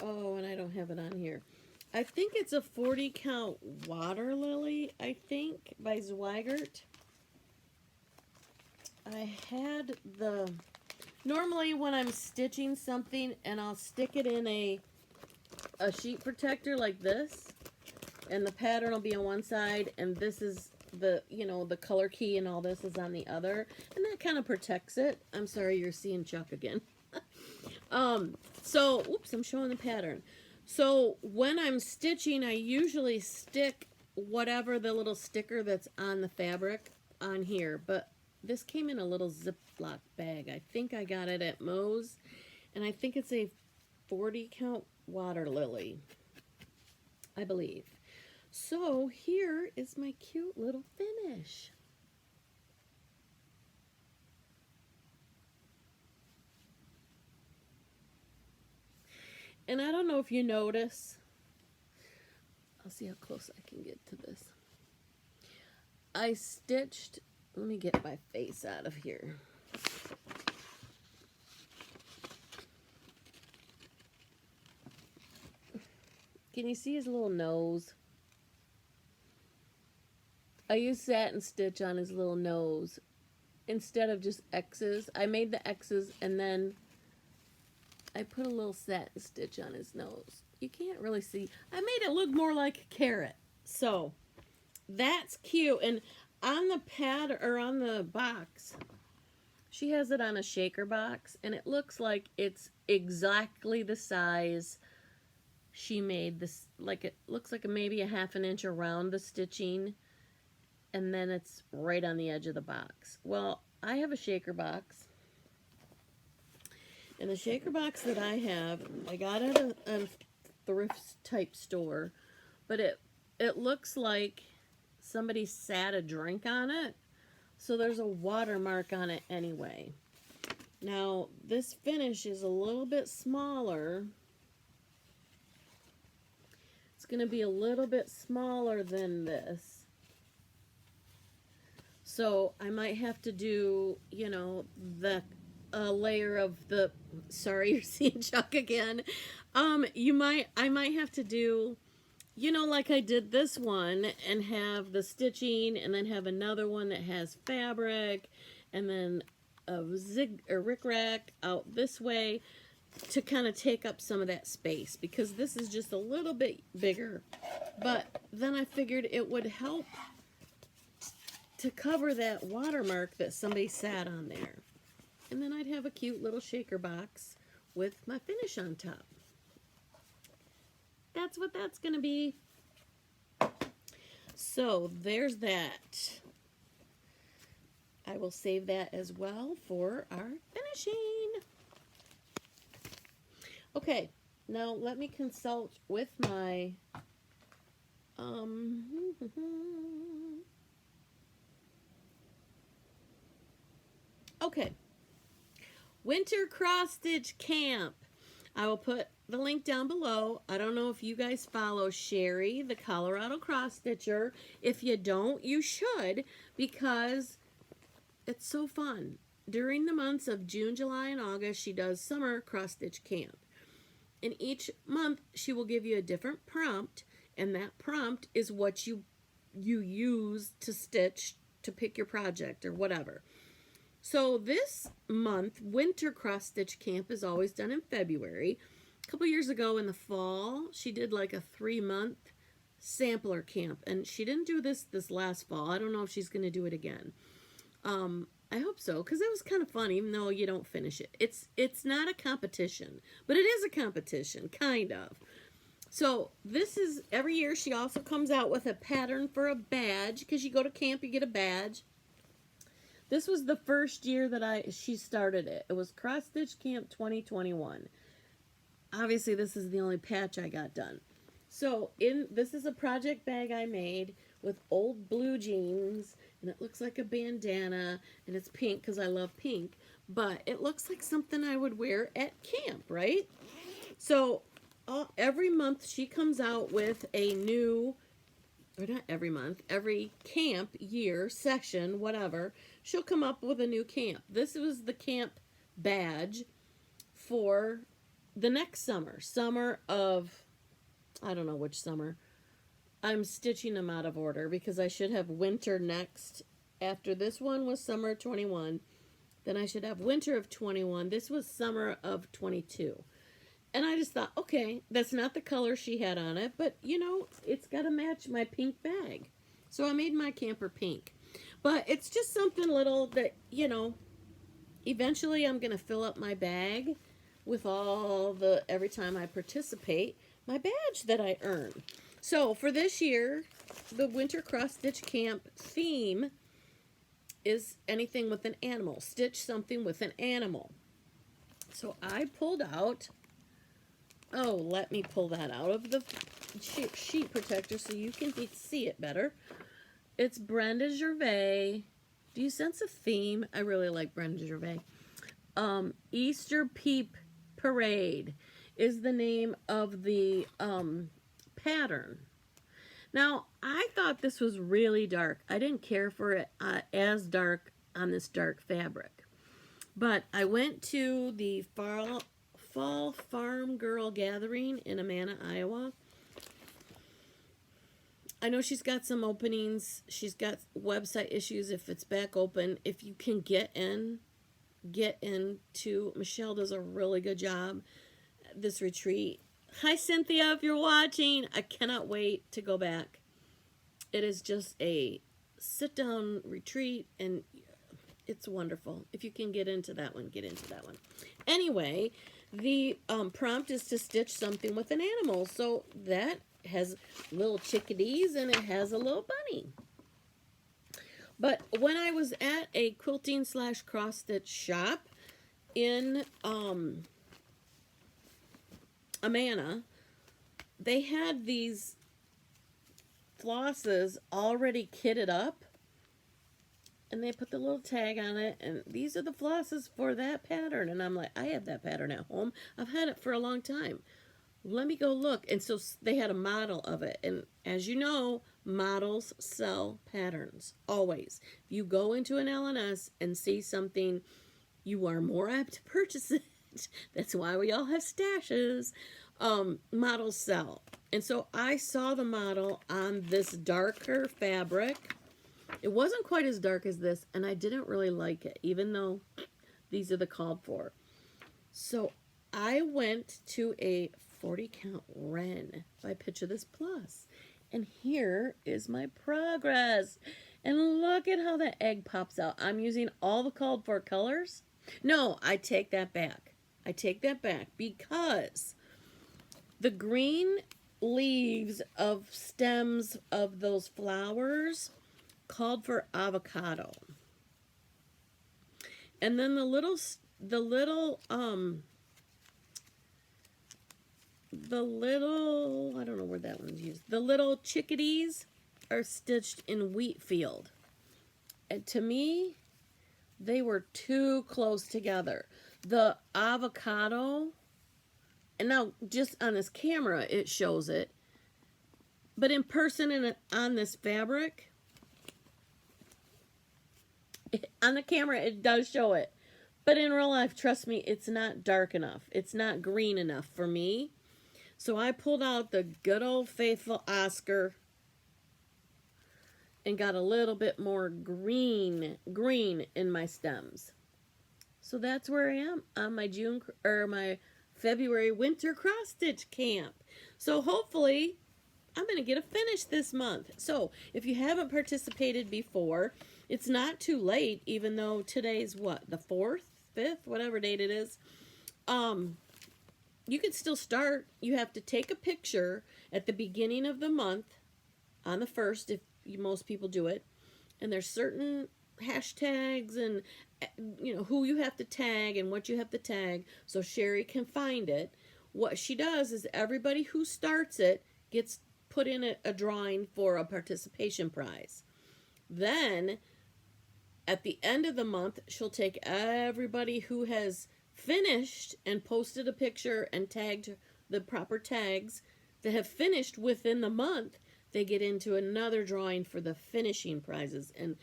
Oh, and I don't have it on here. I think it's a 40 count Water Lily, I think, by Zweigert. I had the, normally when I'm stitching something and I'll stick it in a sheet protector like this, and the pattern will be on one side, and this is the, you know, the color key and all this is on the other, and that kind of protects it. I'm sorry, you're seeing Chuck again. So, oops, I'm showing the pattern. So when I'm stitching, I usually stick whatever the little sticker that's on the fabric on here, but this came in a little Ziploc bag. I think I got it at Moe's, and I think it's a 40 count Water Lily, I believe. So here is my cute little finish. And I don't know if you notice, I'll see how close I can get to this. I stitched, let me get my face out of here. Can you see his little nose? I used satin stitch on his little nose instead of just X's. I made the X's and then I put a little satin stitch on his nose. You can't really see. I made it look more like a carrot. So that's cute. And on the pad or on the box, she has it on a shaker box, and it looks like it's exactly the size she made this. Like it looks like maybe a ½ inch around the stitching, and then it's right on the edge of the box. Well, I have a shaker box, and the shaker box that I have, I got at a thrift type store, but it looks like somebody sat a drink on it, so there's a watermark on it anyway. Now this finish is a little bit smaller. It's going to be a little bit smaller than this, so I might have to do, you know, the layer of the, sorry, you're seeing Chuck again. I might have to do, you know, like I did this one and have the stitching and then have another one that has fabric and then a rickrack out this way to kind of take up some of that space, because this is just a little bit bigger. But then I figured it would help to cover that watermark that somebody sat on there. And then I'd have a cute little shaker box with my finish on top. That's what that's going to be. So there's that. I will save that as well for our finishing. Okay, now let me consult with my okay. Winter cross stitch camp. I will put the link down below. I don't know if you guys follow Sherry, the Colorado cross stitcher. If you don't, you should, because it's so fun. During the months of June, July, and August, she does summer cross stitch camp. And each month she will give you a different prompt, and that prompt is what you use to stitch to pick your project or whatever. So this month, winter cross stitch camp is always done in February. A couple years ago in the fall, she did like a 3-month sampler camp, and she didn't do this last fall. I don't know if she's going to do it again. I hope so, because it was kind of fun, even though you don't finish it. It's not a competition, but it is a competition, kind of. So this is, every year she also comes out with a pattern for a badge, because you go to camp, you get a badge. This was the first year that she started it. It was Cross Stitch Camp 2021. Obviously, this is the only patch I got done. So this is a project bag I made with old blue jeans, and it looks like a bandana, and it's pink because I love pink, but it looks like something I would wear at camp, right? So every month she comes out with a new, or not every month, every camp year, session, whatever, she'll come up with a new camp. This was the camp badge for the next summer. Summer of, I don't know which summer. I'm stitching them out of order because I should have winter next. After this one was summer of 21. Then I should have winter of 21. This was summer of 22. And I just thought, okay, that's not the color she had on it, but, you know, it's got to match my pink bag. So I made my camper pink. But it's just something little that, you know, eventually I'm going to fill up my bag with all the, every time I participate, my badge that I earn. So for this year, the Winter Cross Stitch Camp theme is anything with an animal. Stitch something with an animal. So I pulled out, oh, let me pull that out of the sheet protector so you can see it better. It's Brenda Gervais. Do you sense a theme? I really like Brenda Gervais. Easter Peep Parade is the name of the pattern. Now, I thought this was really dark. I didn't care for it as dark on this dark fabric. But I went to the Fall Farm Girl Gathering in Amana, Iowa. I know she's got some openings. She's got website issues if it's back open. If you can get into. Michelle does a really good job at this retreat. Hi, Cynthia, if you're watching. I cannot wait to go back. It is just a sit-down retreat, and it's wonderful. If you can get into that one, get into that one. Anyway, the prompt is to stitch something with an animal. So that has little chickadees, and it has a little bunny. But when I was at a quilting / cross stitch shop in Amana, they had these flosses already kitted up, and they put the little tag on it, and these are the flosses for that pattern. And I'm like, I have that pattern at home. I've had it for a long time. Let me go look. And so they had a model of it. And as you know, models sell patterns, always. If you go into an LNS and see something, you are more apt to purchase it. That's why we all have stashes. Models sell. And so I saw the model on this darker fabric. It wasn't quite as dark as this, and I didn't really like it, even though these are the called for. So I went to a 40 count Ren by Picture This Plus. And here is my progress. And look at how the egg pops out. I'm using all the called for colors. No, I take that back. I take that back because the green leaves of stems of those flowers called for avocado. And then the little I don't know where that one's used. The little chickadees are stitched in wheat field. And to me, they were too close together. The avocado, and now just on this camera it shows it, but in person and on this fabric, on the camera it does show it. But in real life, trust me, it's not dark enough. It's not green enough for me. So I pulled out the good old faithful Oscar and got a little bit more green in my stems. So that's where I am on my my February winter cross stitch camp. So hopefully I'm going to get a finish this month. So if you haven't participated before, it's not too late, even though today's what, the 4th, 5th, whatever date it is. You can still start. You have to take a picture at the beginning of the month on the 1st, if most people do it. And there's certain hashtags and who you have to tag and what you have to tag so Sherry can find it. What she does is everybody who starts it gets put in a drawing for a participation prize. Then at the end of the month, she'll take everybody who has finished and posted a picture and tagged the proper tags that have finished within the month. They get into another drawing for the finishing prizes, and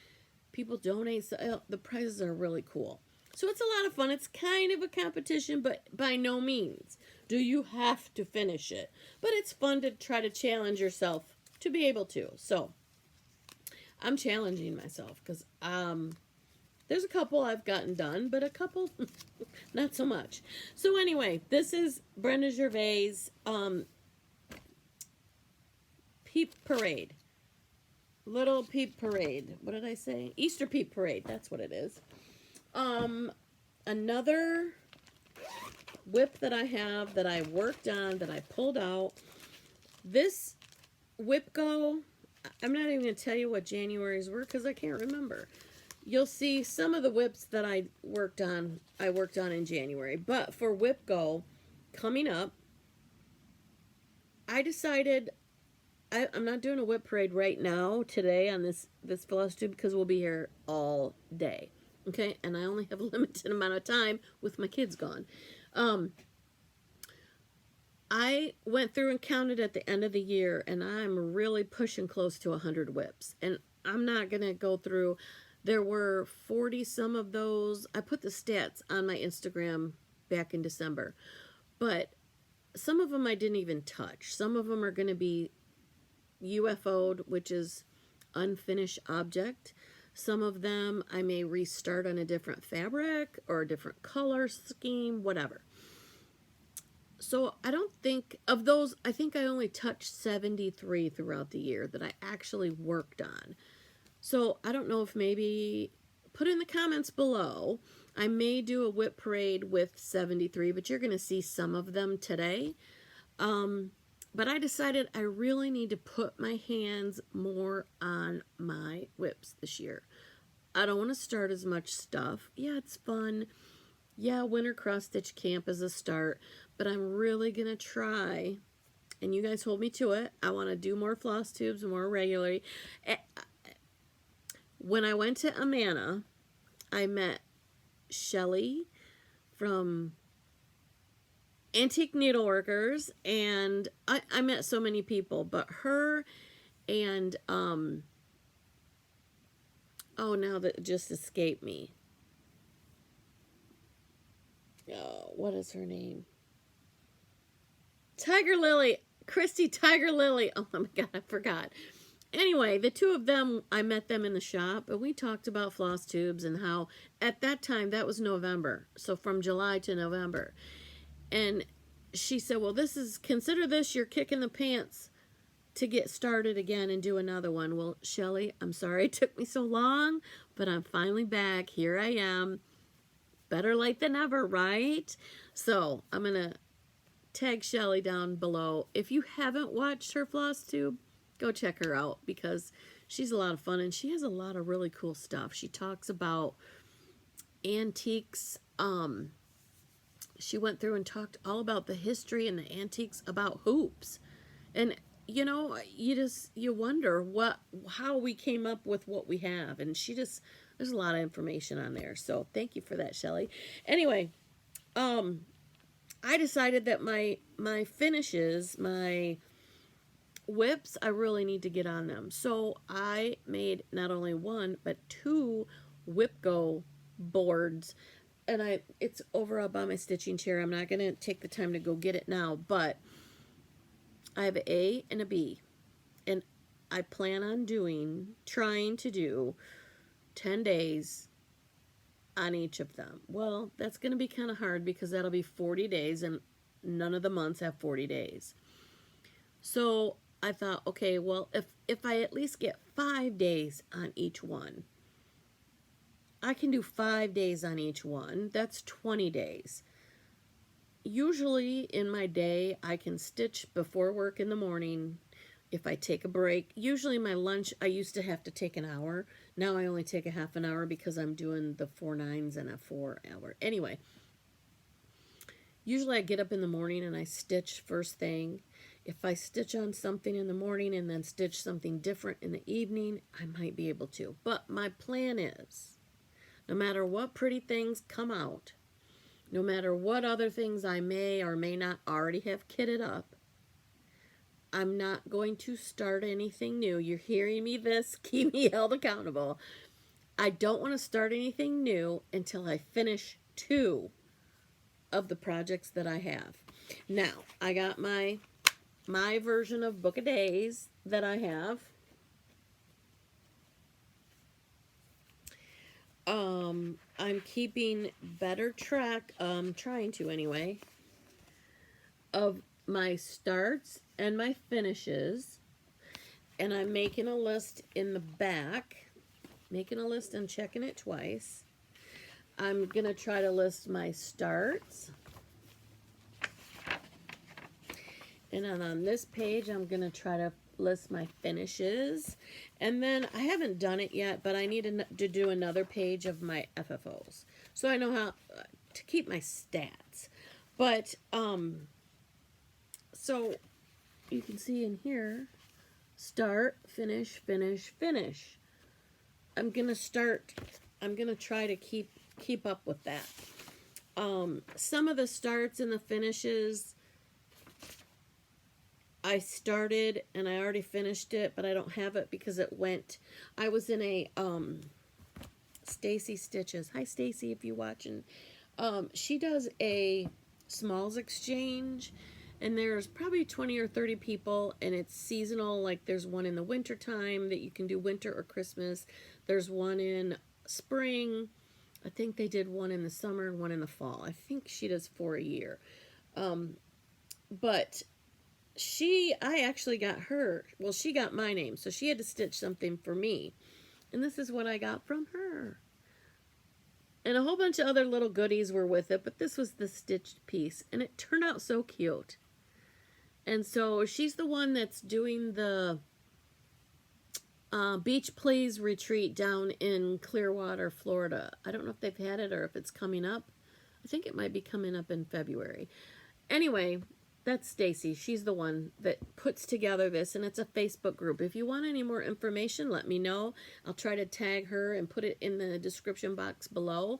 people donate. So the prizes are really cool. So it's a lot of fun. It's kind of a competition, but by no means do you have to finish it. But it's fun to try to challenge yourself to be able to. So I'm challenging myself because there's a couple I've gotten done, but a couple not so much. So anyway, this is Brenda Gervais' Peep Parade. Little Peep Parade. What did I say? Easter Peep Parade. That's what it is. Another whip that I have that I worked on, that I pulled out. This whip go, I'm not even going to tell you what January's were because I can't remember. You'll see some of the whips that I worked on in January. But for Whip Go coming up, I decided I'm not doing a whip parade right now today on this Flosstube because we'll be here all day. Okay, and I only have a limited amount of time with my kids gone. I went through and counted at the end of the year, and I'm really pushing close to 100 whips. And I'm not going to go through. There were 40 some of those. I put the stats on my Instagram back in December. But some of them I didn't even touch. Some of them are going to be UFO'd, which is unfinished object. Some of them I may restart on a different fabric or a different color scheme, whatever. So I don't think, of those, I think I only touched 73 throughout the year that I actually worked on. So I don't know if maybe, put in the comments below. I may do a whip parade with 73, but you're going to see some of them today. But I decided I really need to put my hands more on my whips this year. I don't want to start as much stuff. Yeah, it's fun. Yeah, Winter Cross Stitch Camp is a start, but I'm really going to try, and you guys hold me to it, I want to do more floss tubes more regularly. When I went to Amana, I met Shelly from Antique Needleworkers, and I met so many people, but her and, oh, now that just escaped me. Oh, what is her name? Tiger Lily. Christy Tiger Lily. Oh my God, I forgot. Anyway, the two of them, I met them in the shop, and we talked about floss tubes and how, at that time, that was November. So from July to November. And she said, well, consider this your kick in the pants to get started again and do another one. Well, Shelly, I'm sorry it took me so long, but I'm finally back. Here I am. Better late than never, right? So I'm going to tag Shelly down below. If you haven't watched her floss tube, go check her out because she's a lot of fun and she has a lot of really cool stuff. She talks about antiques. She went through and talked all about the history and the antiques about hoops. And you know, you wonder how we came up with what we have. And there's a lot of information on there. So thank you for that, Shelly. Anyway, I decided that my finishes, my whips, I really need to get on them. So I made not only one, but 2 Whip Go boards. And it's over up on my stitching chair. I'm not going to take the time to go get it now, but I have an A and a B. And I plan on trying to do 10 days on each of them. Well, that's going to be kind of hard because that'll be 40 days and none of the months have 40 days. So I thought, okay, well, if I at least get 5 days on each one, I can do 5 days on each one. That's 20 days. Usually in my day, I can stitch before work in the morning. If I take a break, usually my lunch, I used to have to take an hour. Now I only take a half an hour because I'm doing the 4 9s and a 4 hour. Anyway, usually I get up in the morning and I stitch first thing. If I stitch on something in the morning and then stitch something different in the evening, I might be able to. But my plan is, no matter what pretty things come out, no matter what other things I may or may not already have kitted up, I'm not going to start anything new. You're hearing me this. Keep me held accountable. I don't want to start anything new until I finish 2 of the projects that I have. Now, I got my version of Book of Days that I have. I'm keeping better track, trying to anyway, of my starts and my finishes, and I'm making a list in the back, making a list and checking it twice. I'm going to try to list my starts, and then on this page I'm going to try to list my finishes, and then I haven't done it yet, but I need to do another page of my FFOs so I know how to keep my stats. But so you can see in here, start, finish, finish, finish. I'm gonna try to keep up with that. Some of the starts and the finishes I started and I already finished it, but I don't have it because I was in a Stacy Stitches. Hi Stacy, if you're watching. She does a smalls exchange, and there's probably 20 or 30 people, and it's seasonal. Like there's one in the winter time that you can do winter or Christmas. There's one in spring. I think they did one in the summer and one in the fall. I think she does 4 a year. But I actually got her, well, she got my name, so she had to stitch something for me. And this is what I got from her. And a whole bunch of other little goodies were with it, but this was the stitched piece, and it turned out so cute. And so she's the one that's doing the Beach Plays retreat down in Clearwater, Florida. I don't know if they've had it or if it's coming up. I think it might be coming up in February. Anyway, that's Stacy. She's the one that puts together this, and it's a Facebook group. If you want any more information, let me know. I'll try to tag her and put it in the description box below.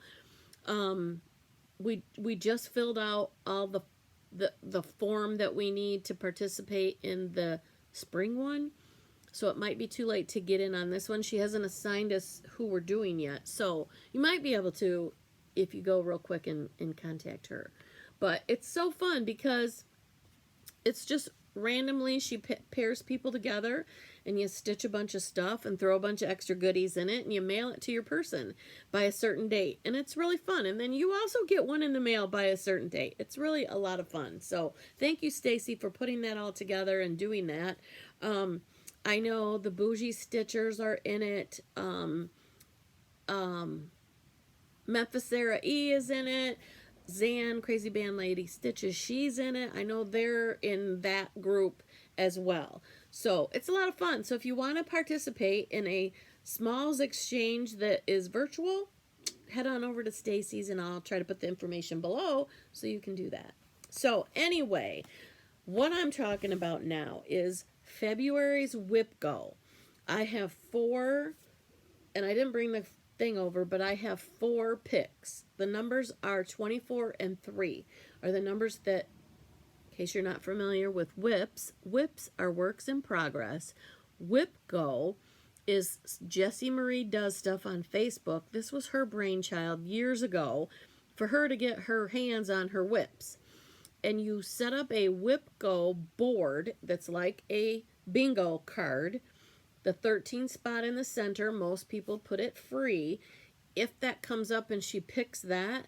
We just filled out all the form that we need to participate in the spring one, so it might be too late to get in on this one. She hasn't assigned us who we're doing yet, so you might be able to if you go real quick and contact her. But it's so fun because it's just randomly she pairs people together, and you stitch a bunch of stuff and throw a bunch of extra goodies in it, and you mail it to your person by a certain date, and it's really fun. And then you also get one in the mail by a certain date. It's really a lot of fun. So thank you, Stacy, for putting that all together and doing that. I know the Bougie Stitchers are in it. Memphis Sarah E is in it. Zan, Crazy Band Lady Stitches, she's in it. I know they're in that group as well. So it's a lot of fun. So if you want to participate in a smalls exchange that is virtual, head on over to Stacy's, and I'll try to put the information below so you can do that. So anyway, what I'm talking about now is February's WIP Go. I have 4, and I didn't bring the thing over, but I have 4 picks. The numbers are 24 and 3 are the numbers that, in case you're not familiar with WIPs, WIPs are works in progress. WIP Go is Jessie Marie Does Stuff on Facebook. This was her brainchild years ago for her to get her hands on her WIPs. And you set up a WIP Go board that's like a bingo card. The 13 spot in the center, most people put it free. If that comes up and she picks that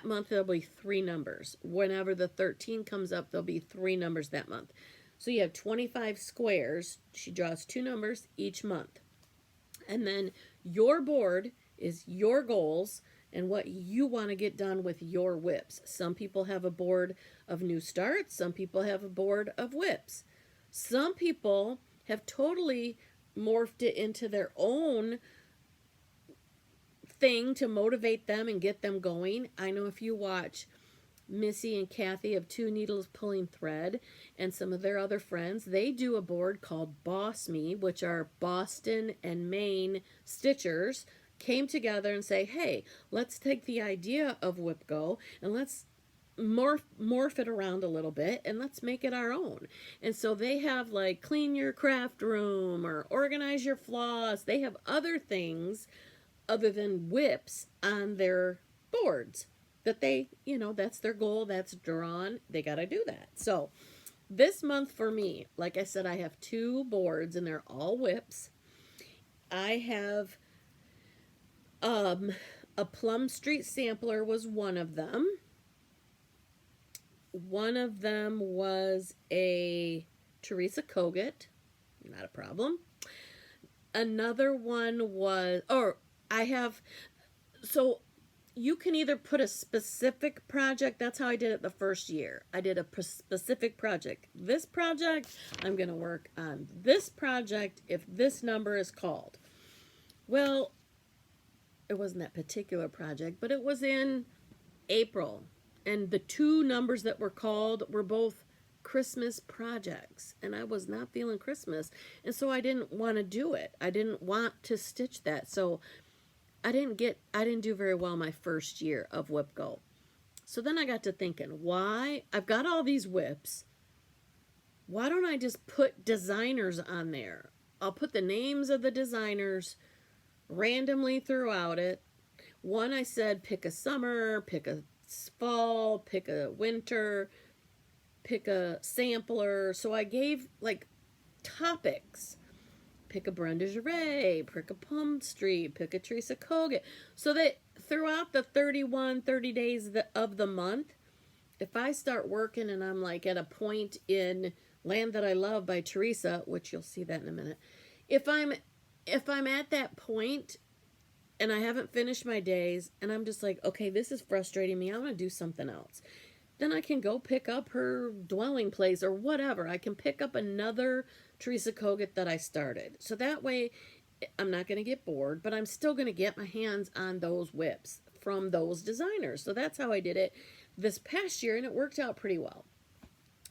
month there'll be 3 numbers. Whenever the 13 comes up, there'll be 3 numbers that month. So you have 25 squares. She draws 2 numbers each month. And then your board is your goals and what you want to get done with your WIPs. Some people have a board of new starts. Some people have a board of WIPs. Some people have totally morphed it into their own thing to motivate them and get them going. I know if you watch Missy and Kathy of Two Needles Pulling Thread and some of their other friends, they do a board called Boss Me, which are Boston and Maine stitchers came together and say, hey, let's take the idea of WIP Go and let's morph it around a little bit and let's make it our own. And so they have like clean your craft room or organize your floss. They have other things other than WIPs on their boards that they, that's their goal, that's drawn. They got to do that. So this month for me, like I said, I have 2 boards and they're all WIPs. I have a Plum Street sampler was one of them. One of them was a Teresa Kogut, not a problem. Another one was, so you can either put a specific project, that's how I did it the first year. I did a specific project. This project, I'm going to work on this project if this number is called. Well, it wasn't that particular project, but it was in April. And the 2 numbers that were called were both Christmas projects. And I was not feeling Christmas. And so I didn't want to do it. I didn't want to stitch that. So I didn't do very well my first year of WIP Go. So then I got to thinking, why? I've got all these WIPs. Why don't I just put designers on there? I'll put the names of the designers randomly throughout it. One, I said, pick a summer, pick a fall, pick a winter, pick a sampler. So I gave like topics. Pick a Brenda Gervais, pick a Plum Street, pick a Teresa Kogan. So that throughout the 30 days of the month, if I start working and I'm like at a point in Land That I Love by Teresa, which you'll see that in a minute, if I'm at that point and I haven't finished my days and I'm just like, okay, this is frustrating me, I'm going to do something else. Then I can go pick up her Dwelling Place or whatever. I can pick up another Teresa Kogan that I started. So that way I'm not going to get bored, but I'm still going to get my hands on those WIPs from those designers. So that's how I did it this past year, and it worked out pretty well.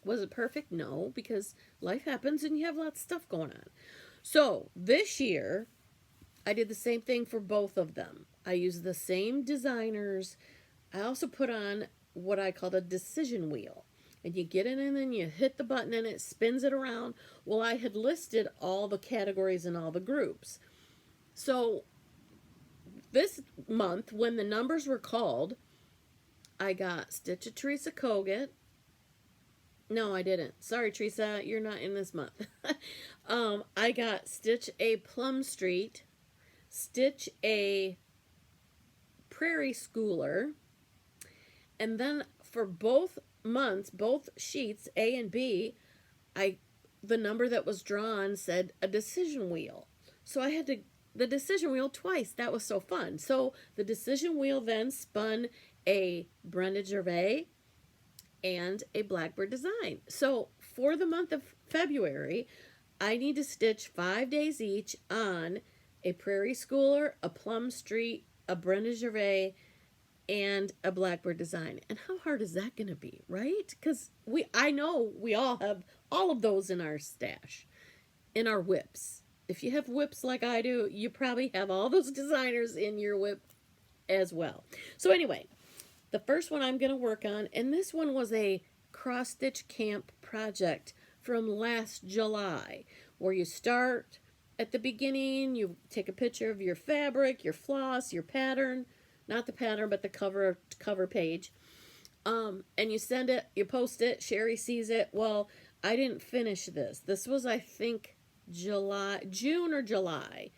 Was it perfect? No, because life happens and you have lots of stuff going on. So this year, I did the same thing for both of them. I used the same designers. I also put on what I called a decision wheel. And you get in and then you hit the button and it spins it around. Well, I had listed all the categories and all the groups. So this month, when the numbers were called, I got Stitch a Teresa Kogan. No, I didn't. Sorry, Teresa, you're not in this month. I got Stitch a Plum Street, Stitch a Prairie Schooler, and then for both months, both sheets, A and B, the number that was drawn said a decision wheel. So I had the decision wheel twice. That was so fun. So the decision wheel then spun a Brenda Gervais and a Blackbird design. So for the month of February, I need to stitch 5 days each on a Prairie Schooler, a Plum Street, a Brenda Gervais, and a Blackbird design. And how hard is that going to be, right? Because I know we all have all of those in our stash, in our WIPs. If you have WIPs like I do, you probably have all those designers in your WIP as well. So anyway, the first one I'm going to work on, and this one was a cross-stitch camp project from last July, where you start at the beginning, you take a picture of your fabric, your floss, your pattern, not the pattern, but the cover page, and you send it, you post it, Sherry sees it. Well, I didn't finish this. This was, I think, June or July.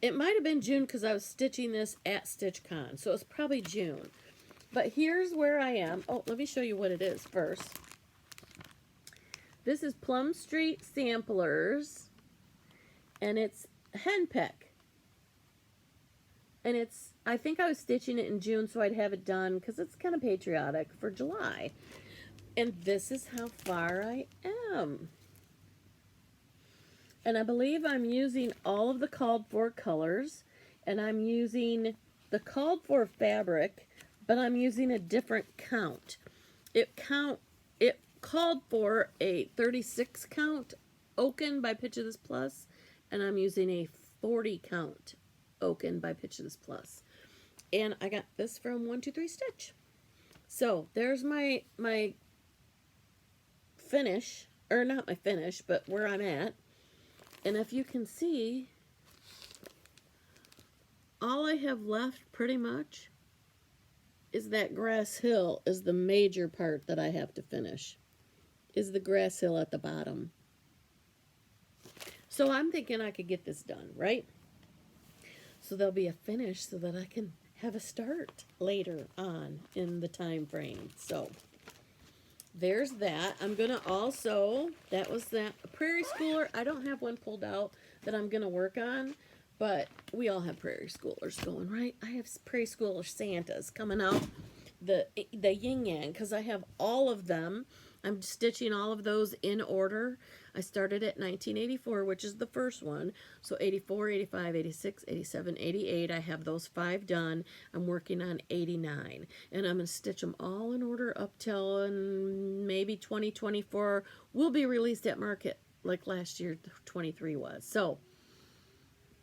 It might have been June because I was stitching this at StitchCon, so it's probably June. But here's where I am. Oh, let me show you what it is first. This is Plum Street Samplers, and it's henpeck. And it's, I think I was stitching it in June so I'd have it done because it's kind of patriotic for July. And this is how far I am. And I believe I'm using all of the called for colors, and I'm using the called for fabric, but I'm using a different count. It called for a 36 count Oaken by Pitch of This Plus, and I'm using a 40 count Oaken by Pitch of This Plus. And I got this from 123 Stitch. So there's my finish, or not my finish, but where I'm at. And if you can see, all I have left pretty much is that grass hill is the major part that I have to finish, is the grass hill at the bottom. So I'm thinking I could get this done, right? So there'll be a finish so that I can have a start later on in the time frame. So there's that. I'm going to also, that was that Prairie Schooler. I don't have one pulled out that I'm going to work on, but we all have Prairie Schoolers going, right? I have Prairie Schooler Santas coming out, the yin yang, because I have all of them. I'm stitching all of those in order. I started at 1984, which is the first one. So 84, 85, 86, 87, 88. I have those 5 done. I'm working on 89. And I'm going to stitch them all in order up till maybe 2024 will be released at market like last year 23 was. So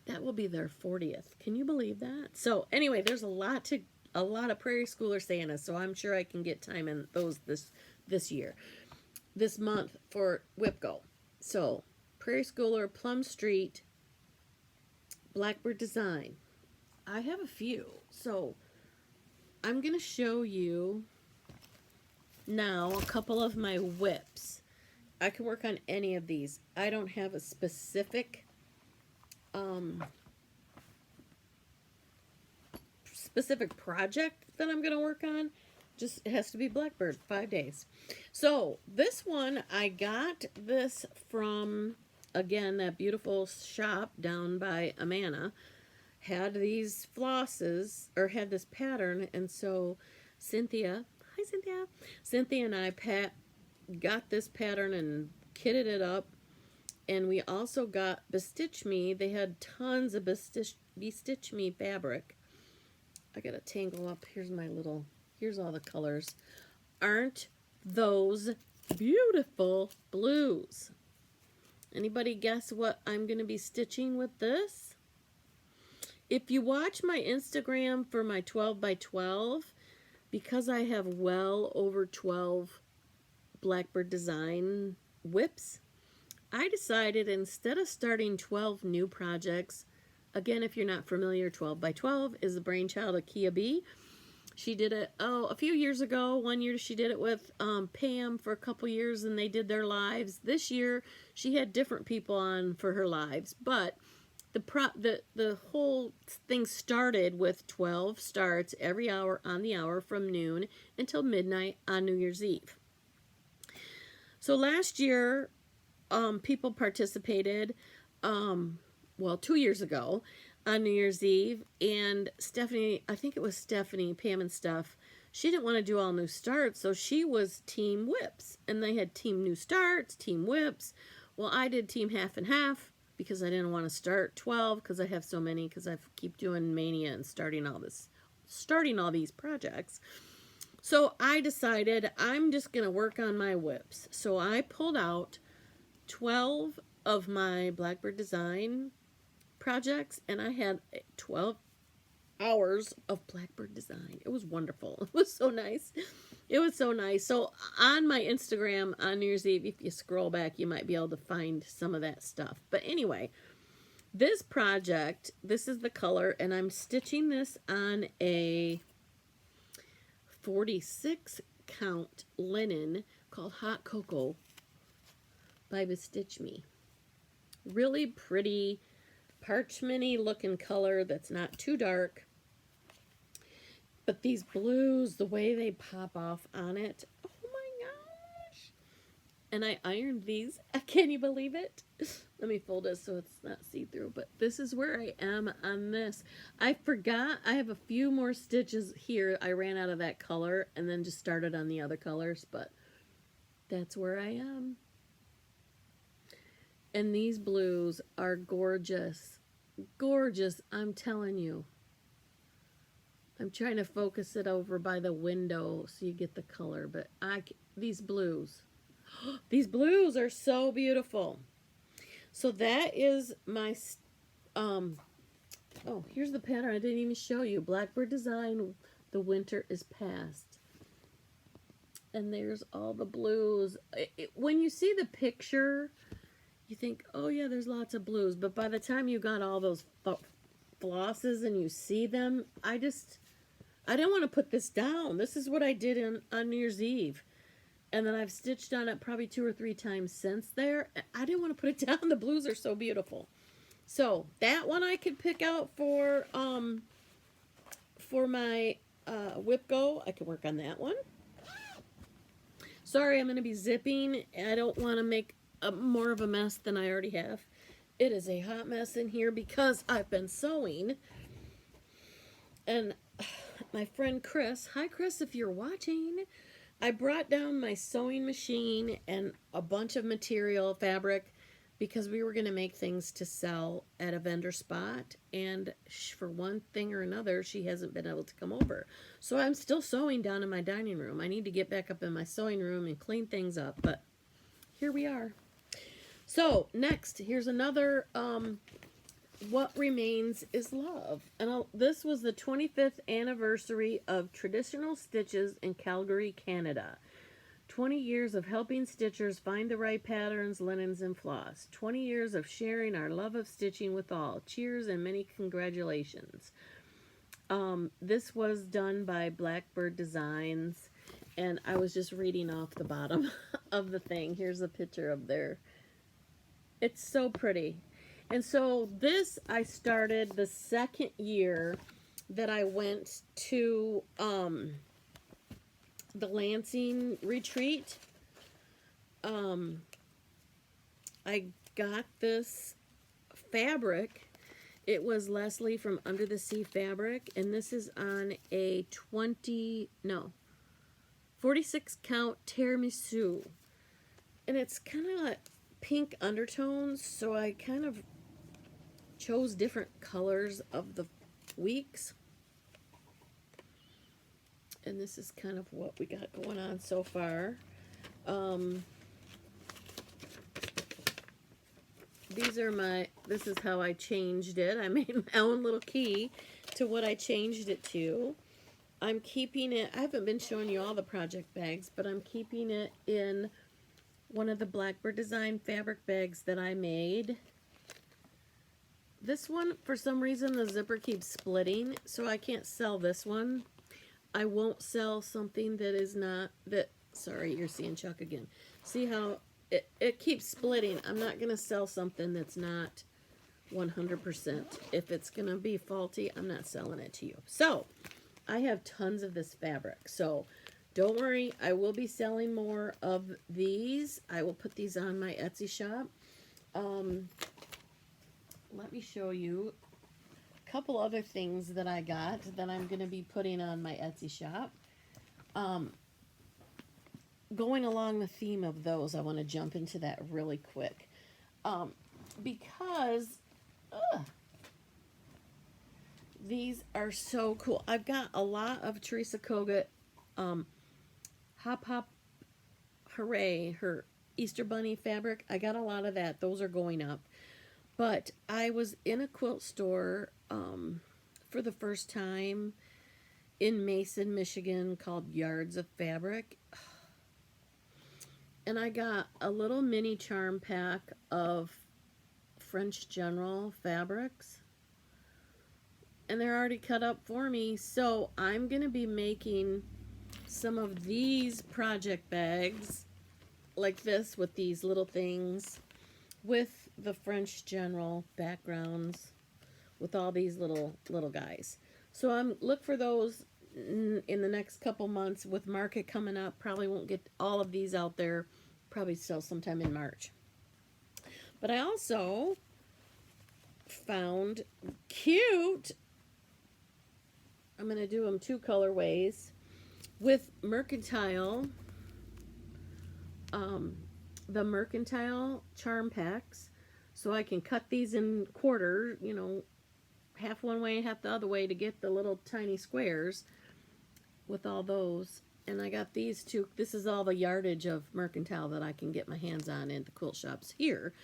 that will be their 40th. Can you believe that? So anyway, there's a lot of Prairie Schooler Santas, so I'm sure I can get time in those this year, this month for WIP Go. So Prairie Schooler, Plum Street, Blackbird design. I have a few, so I'm going to show you Now, a couple of my whips. I can work on any of these. I don't have a specific project that I'm going to work on. Just it has to be Blackbird, 5 days. So this one, I got this from, again, that beautiful shop down by Manor. Had these flosses, or had this pattern, and so Cynthia, hi Cynthia, Cynthia and I got this pattern and kitted it up, and we also got Bestitch Me. They had tons of Bestitch Me fabric. I gotta tangle up. Here's all the colors. Aren't those beautiful blues? Anybody guess what I'm gonna be stitching with this? If you watch my Instagram for my 12 by 12, because I have well over 12 Blackbird design whips, I decided instead of starting 12 new projects, again, if you're not familiar, 12 by 12 is the brainchild of Kia B. She did it, a few years ago. One year she did it with Pam for a couple years, and they did their lives. This year she had different people on for her lives, but the whole thing started with 12 starts every hour on the hour from noon until midnight on New Year's Eve. So last year, people participated, 2 years ago on New Year's Eve, and Stephanie, I think it was Stephanie, Pam and Steph, she didn't want to do all new starts, so she was team whips, and they had team new starts, team whips. Well, I did team half and half, because I didn't want to start 12 because I have so many, because I keep doing Mania and starting all these projects. So I decided I'm just going to work on my whips. So I pulled out 12 of my Blackbird design projects, and I had 12 hours of Blackbird design. It was wonderful. It was so nice. It was so nice. So on my Instagram on New Year's Eve, if you scroll back, you might be able to find some of that stuff. But anyway, this project, this is the color, and I'm stitching this on a 46 count linen called Hot Cocoa by Bestitch Me. Really pretty, parchment-y looking color that's not too dark. But these blues, the way they pop off on it, oh my gosh. And I ironed these. Can you believe it? Let me fold it so it's not see-through. But this is where I am on this. I forgot I have a few more stitches here. I ran out of that color and then just started on the other colors. But that's where I am. And these blues are gorgeous. Gorgeous, I'm telling you. I'm trying to focus it over by the window so you get the color, but these blues are so beautiful. So that is my, oh, here's the pattern I didn't even show you. Blackbird design, the winter is past. And there's all the blues. When you see the picture, you think, oh yeah, there's lots of blues. But by the time you got all those flosses and you see them, I didn't want to put this down. This is what I did on New Year's Eve. And then I've stitched on it probably 2 or 3 times since there. I didn't want to put it down. The blues are so beautiful. So that one I could pick out for my whip go. I can work on that one. Sorry, I'm going to be zipping. I don't want to make more of a mess than I already have. It is a hot mess in here because I've been sewing. And my friend Chris, hi Chris if you're watching, I brought down my sewing machine and a bunch of material, fabric, because we were going to make things to sell at a vendor spot, and for one thing or another she hasn't been able to come over. So I'm still sewing down in my dining room. I need to get back up in my sewing room and clean things up, but here we are. So next, here's another What Remains is Love. And this was the 25th anniversary of Traditional Stitches in Calgary, Canada. 20 years of helping stitchers find the right patterns, linens, and floss. 20 years of sharing our love of stitching with all. Cheers and many congratulations. This was done by Blackbird Designs. And I was just reading off the bottom of the thing. Here's a picture of their, it's so pretty. And so this, I started the second year that I went to the Lansing retreat. I got this fabric. It was Leslie from Under the Sea Fabric, and this is on a 46 count tiramisu. And it's kind of like pink undertones, so I kind of chose different colors of the weeks. And this is kind of what we got going on so far. This is how I changed it. I made my own little key to what I changed it to. I'm keeping it, I haven't been showing you all the project bags, but I'm keeping it in one of the Blackbird design fabric bags that I made. This one, for some reason, the zipper keeps splitting, so I can't sell this one. I won't sell something that is not, sorry, you're seeing Chuck again. See how it keeps splitting. I'm not going to sell something that's not 100%. If it's going to be faulty, I'm not selling it to you. So, I have tons of this fabric. So, don't worry. I will be selling more of these. I will put these on my Etsy shop. Let me show you a couple other things that I got that I'm going to be putting on my Etsy shop. Going along the theme of those, I want to jump into that really quick. Because these are so cool. I've got a lot of Teresa Kogut Hop Hop Hooray, her Easter Bunny fabric. I got a lot of that. Those are going up. But I was in a quilt store for the first time in Mason, Michigan, called Yards of Fabric. And I got a little mini charm pack of French General fabrics. And they're already cut up for me. So I'm going to be making some of these project bags like this with these little things with the French General backgrounds with all these little guys. So look for those in the next couple months with market coming up. Probably won't get all of these out there. Probably still sometime in March. But I also found cute, I'm going to do them 2 colorways with Mercantile, the Mercantile charm packs. So I can cut these in quarter, you know, half one way, half the other way to get the little tiny squares with all those. And I got these 2. This is all the yardage of Mercantile that I can get my hands on in the quilt shops here.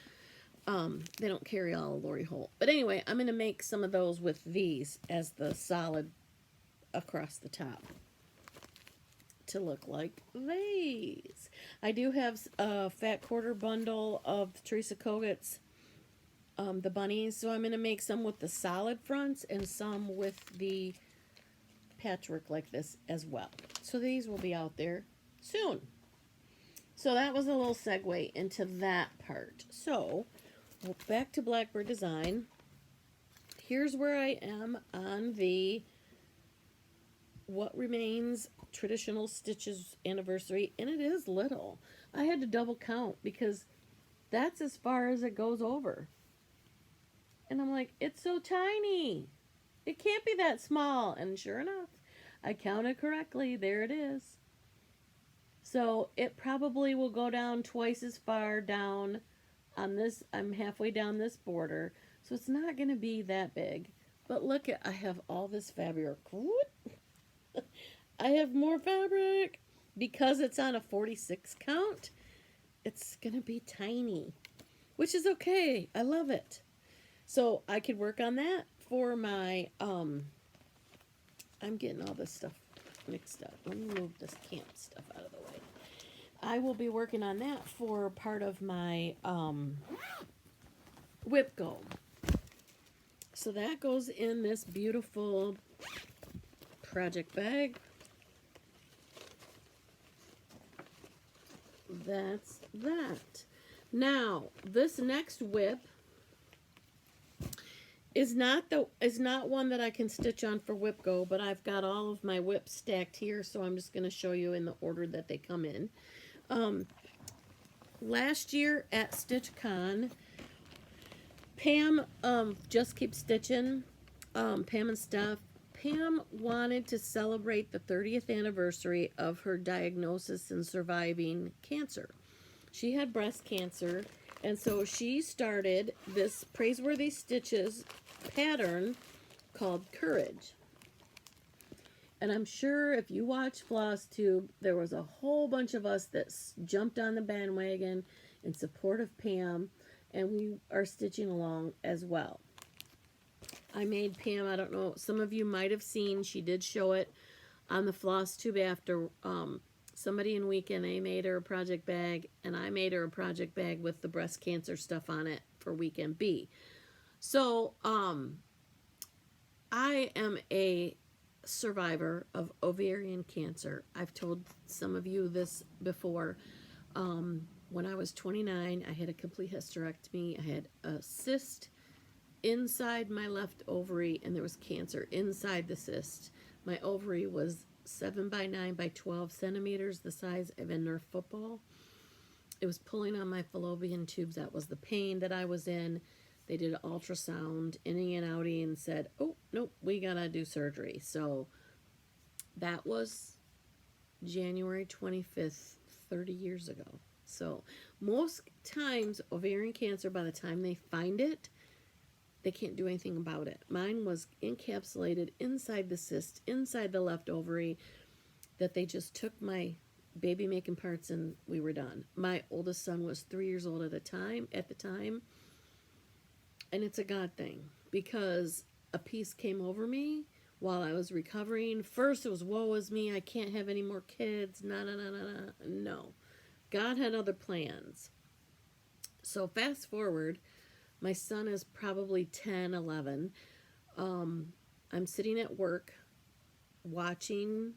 They don't carry all of Lori Holt. But anyway, I'm going to make some of those with these as the solid across the top to look like these. I do have a fat quarter bundle of Teresa Kogut's the bunnies, so I'm going to make some with the solid fronts and some with the patchwork like this as well. So these will be out there soon. So that was a little segue into that part. So back to Blackbird Design. Here's where I am on the What Remains Traditional Stitches anniversary, and it is little. I had to double count because that's as far as it goes over. And I'm like, it's so tiny. It can't be that small. And sure enough, I counted correctly. There it is. So it probably will go down twice as far down on this. I'm halfway down this border. So it's not going to be that big. But look at, I have all this fabric. I have more fabric. Because it's on a 46 count, it's going to be tiny. Which is okay. I love it. So I could work on that for my, I'm getting all this stuff mixed up. Let me move this camp stuff out of the way. I will be working on that for part of my whip go. So that goes in this beautiful project bag. that's that. Now, this next whip is not one that I can stitch on for Whip Go, but I've got all of my whips stacked here, so I'm just going to show you in the order that they come in. Last year at StitchCon, Pam, Just Keep Stitching, Pam and Steph, Pam wanted to celebrate the 30th anniversary of her diagnosis and surviving cancer. She had breast cancer, and so she started this Praiseworthy Stitches pattern called Courage. And I'm sure if you watch Flosstube, there was a whole bunch of us that jumped on the bandwagon in support of Pam, and we are stitching along as well. I made Pam, I don't know, some of you might have seen, she did show it on the Flosstube after somebody in Weekend A made her a project bag, and I made her a project bag with the breast cancer stuff on it for Weekend B. So, I am a survivor of ovarian cancer. I've told some of you this before. When I was 29, I had a complete hysterectomy. I had a cyst inside my left ovary, and there was cancer inside the cyst. My ovary was 7 by 9 by 12 centimeters, the size of a Nerf football. It was pulling on my fallopian tubes. That was the pain that I was in. They did an ultrasound, innie and outie, and said, oh, nope, we gotta do surgery. So that was January 25th, 30 years ago. So most times, ovarian cancer, by the time they find it, they can't do anything about it. Mine was encapsulated inside the cyst, inside the left ovary, that they just took my baby-making parts and we were done. My oldest son was 3 years old at the time, and it's a God thing, because a peace came over me while I was recovering. First, it was, woe is me, I can't have any more kids, no. God had other plans. So fast forward, my son is probably 10, 11. I'm sitting at work watching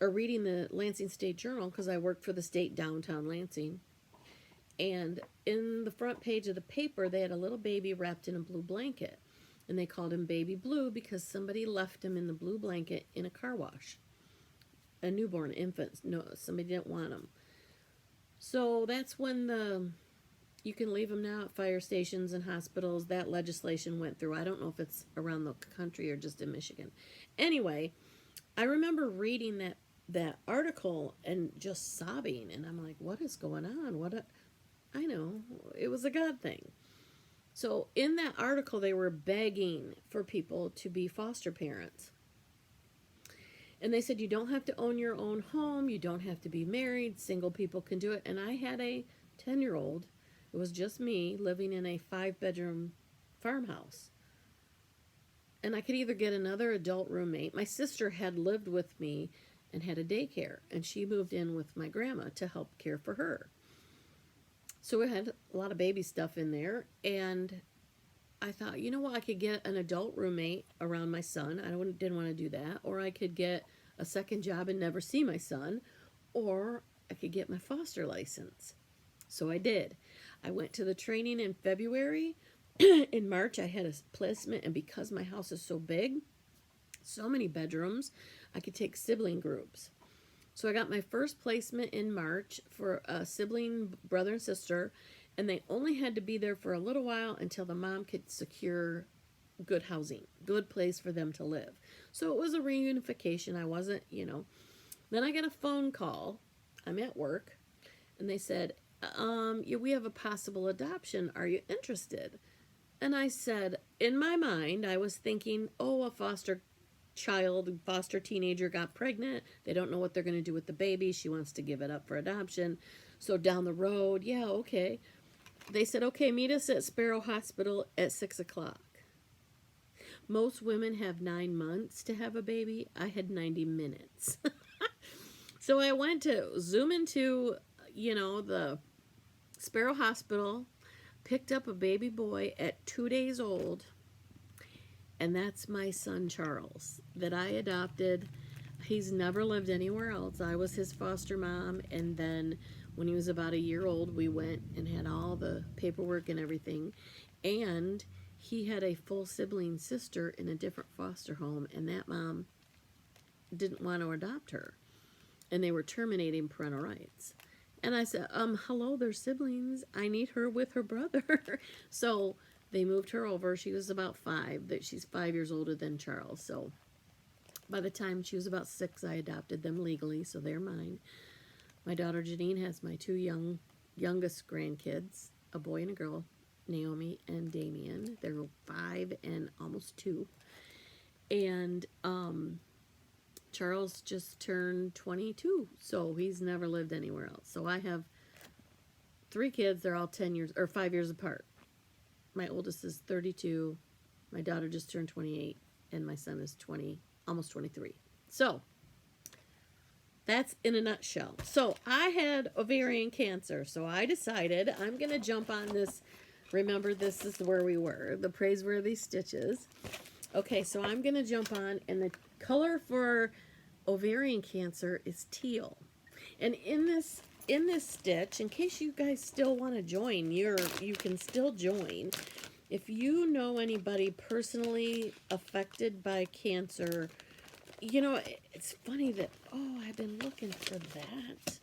or reading the Lansing State Journal, because I work for the state downtown Lansing. And in the front page of the paper, they had a little baby wrapped in a blue blanket. And they called him Baby Blue because somebody left him in the blue blanket in a car wash. A newborn infant. No, somebody didn't want him. So that's when you can leave them now at fire stations and hospitals. That legislation went through. I don't know if it's around the country or just in Michigan. Anyway, I remember reading that article and just sobbing. And I'm like, what is going on? I know, it was a God thing. So in that article, they were begging for people to be foster parents. And they said, you don't have to own your own home. You don't have to be married. Single people can do it. And I had a 10-year-old. It was just me living in a 5-bedroom farmhouse. And I could either get another adult roommate. My sister had lived with me and had a daycare. And she moved in with my grandma to help care for her. So we had a lot of baby stuff in there, and I thought, you know what, I could get an adult roommate around my son. I didn't want to do that. Or I could get a second job and never see my son. Or I could get my foster license. So I did. I went to the training in February. In March, I had a placement, and because my house is so big, so many bedrooms, I could take sibling groups. So I got my first placement in March for a sibling brother and sister, and they only had to be there for a little while until the mom could secure good housing, good place for them to live. So it was a reunification. I wasn't, Then I get a phone call. I'm at work, and they said, we have a possible adoption. Are you interested? And I said, in my mind, I was thinking, a foster teenager got pregnant. They don't know what they're going to do with the baby. She wants to give it up for adoption. So down the road, yeah, okay. They said, okay, meet us at Sparrow Hospital at 6 o'clock. Most women have 9 months to have a baby. I had 90 minutes. So I went to Zoom into, the Sparrow Hospital, picked up a baby boy at 2 days old. And that's my son, Charles, that I adopted. He's never lived anywhere else. I was his foster mom, and then when he was about a year old, we went and had all the paperwork and everything. And he had a full sibling sister in a different foster home, and that mom didn't want to adopt her, and they were terminating parental rights. And I said, hello, they're siblings. I need her with her brother. So they moved her over. She was about 5. She's 5 years older than Charles. So by the time she was about 6, I adopted them legally, so they're mine. My daughter Janine has my 2 youngest grandkids, a boy and a girl, Naomi and Damien. They're 5 and almost 2. And Charles just turned 22, so he's never lived anywhere else. So I have 3 kids. They're all 10 years or 5 years apart. My oldest is 32. My daughter just turned 28, and my son is 20, almost 23. So that's in a nutshell. So I had ovarian cancer, so I decided I'm going to jump on this. Remember, this is where we were, the Praiseworthy stitches. Okay, so I'm going to jump on, and the color for ovarian cancer is teal. And in this stitch, in case you guys still want to join, you can still join. If you know anybody personally affected by cancer, you know, it's funny that, oh, I've been looking for that.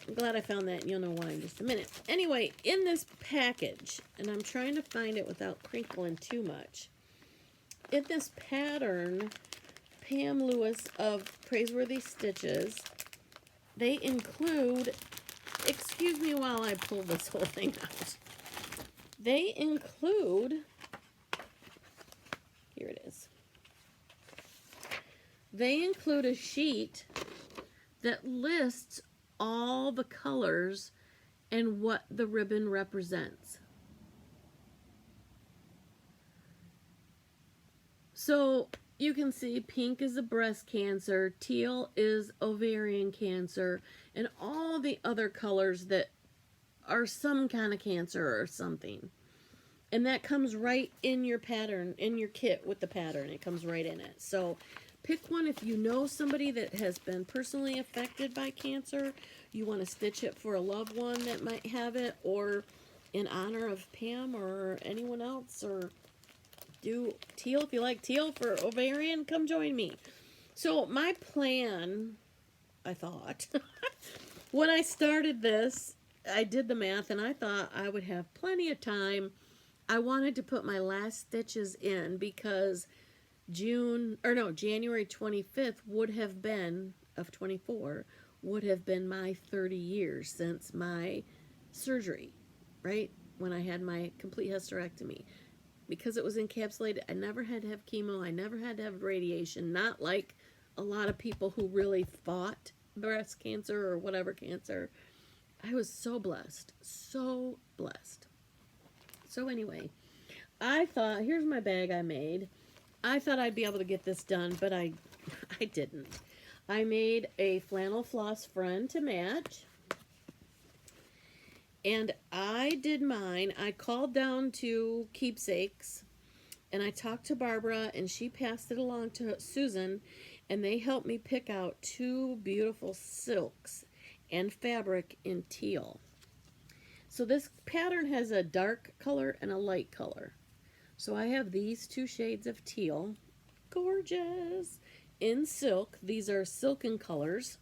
I'm glad I found that, and you'll know why in just a minute. Anyway, in this package, and I'm trying to find it without crinkling too much, in this pattern, Pam Lewis of Praiseworthy Stitches, they include, excuse me while I pull this whole thing out, they include, here it is, they include a sheet that lists all the colors and what the ribbon represents. So you can see pink is a breast cancer, teal is ovarian cancer, and all the other colors that are some kind of cancer or something. And that comes right in your pattern, in your kit with the pattern. It comes right in it. So pick one if you know somebody that has been personally affected by cancer, you want to stitch it for a loved one that might have it, or in honor of Pam or anyone else, or do teal if you like teal for ovarian, come join me. So my plan, I thought, when I started this, I did the math and I thought I would have plenty of time. I wanted to put my last stitches in because January 25th would have been, of 24, would have been my 30 years since my surgery, right? When I had my complete hysterectomy. Because it was encapsulated, I never had to have chemo, I never had to have radiation, not like a lot of people who really fought breast cancer or whatever cancer. I was so blessed, so blessed. So anyway, I thought, here's my bag I made. I thought I'd be able to get this done, but I didn't. I made a flannel floss friend to match. And I did mine. I called down to Keepsakes, and I talked to Barbara, and she passed it along to Susan, and they helped me pick out 2 beautiful silks and fabric in teal. So this pattern has a dark color and a light color. So I have these 2 shades of teal, gorgeous, in silk. These are silken colors.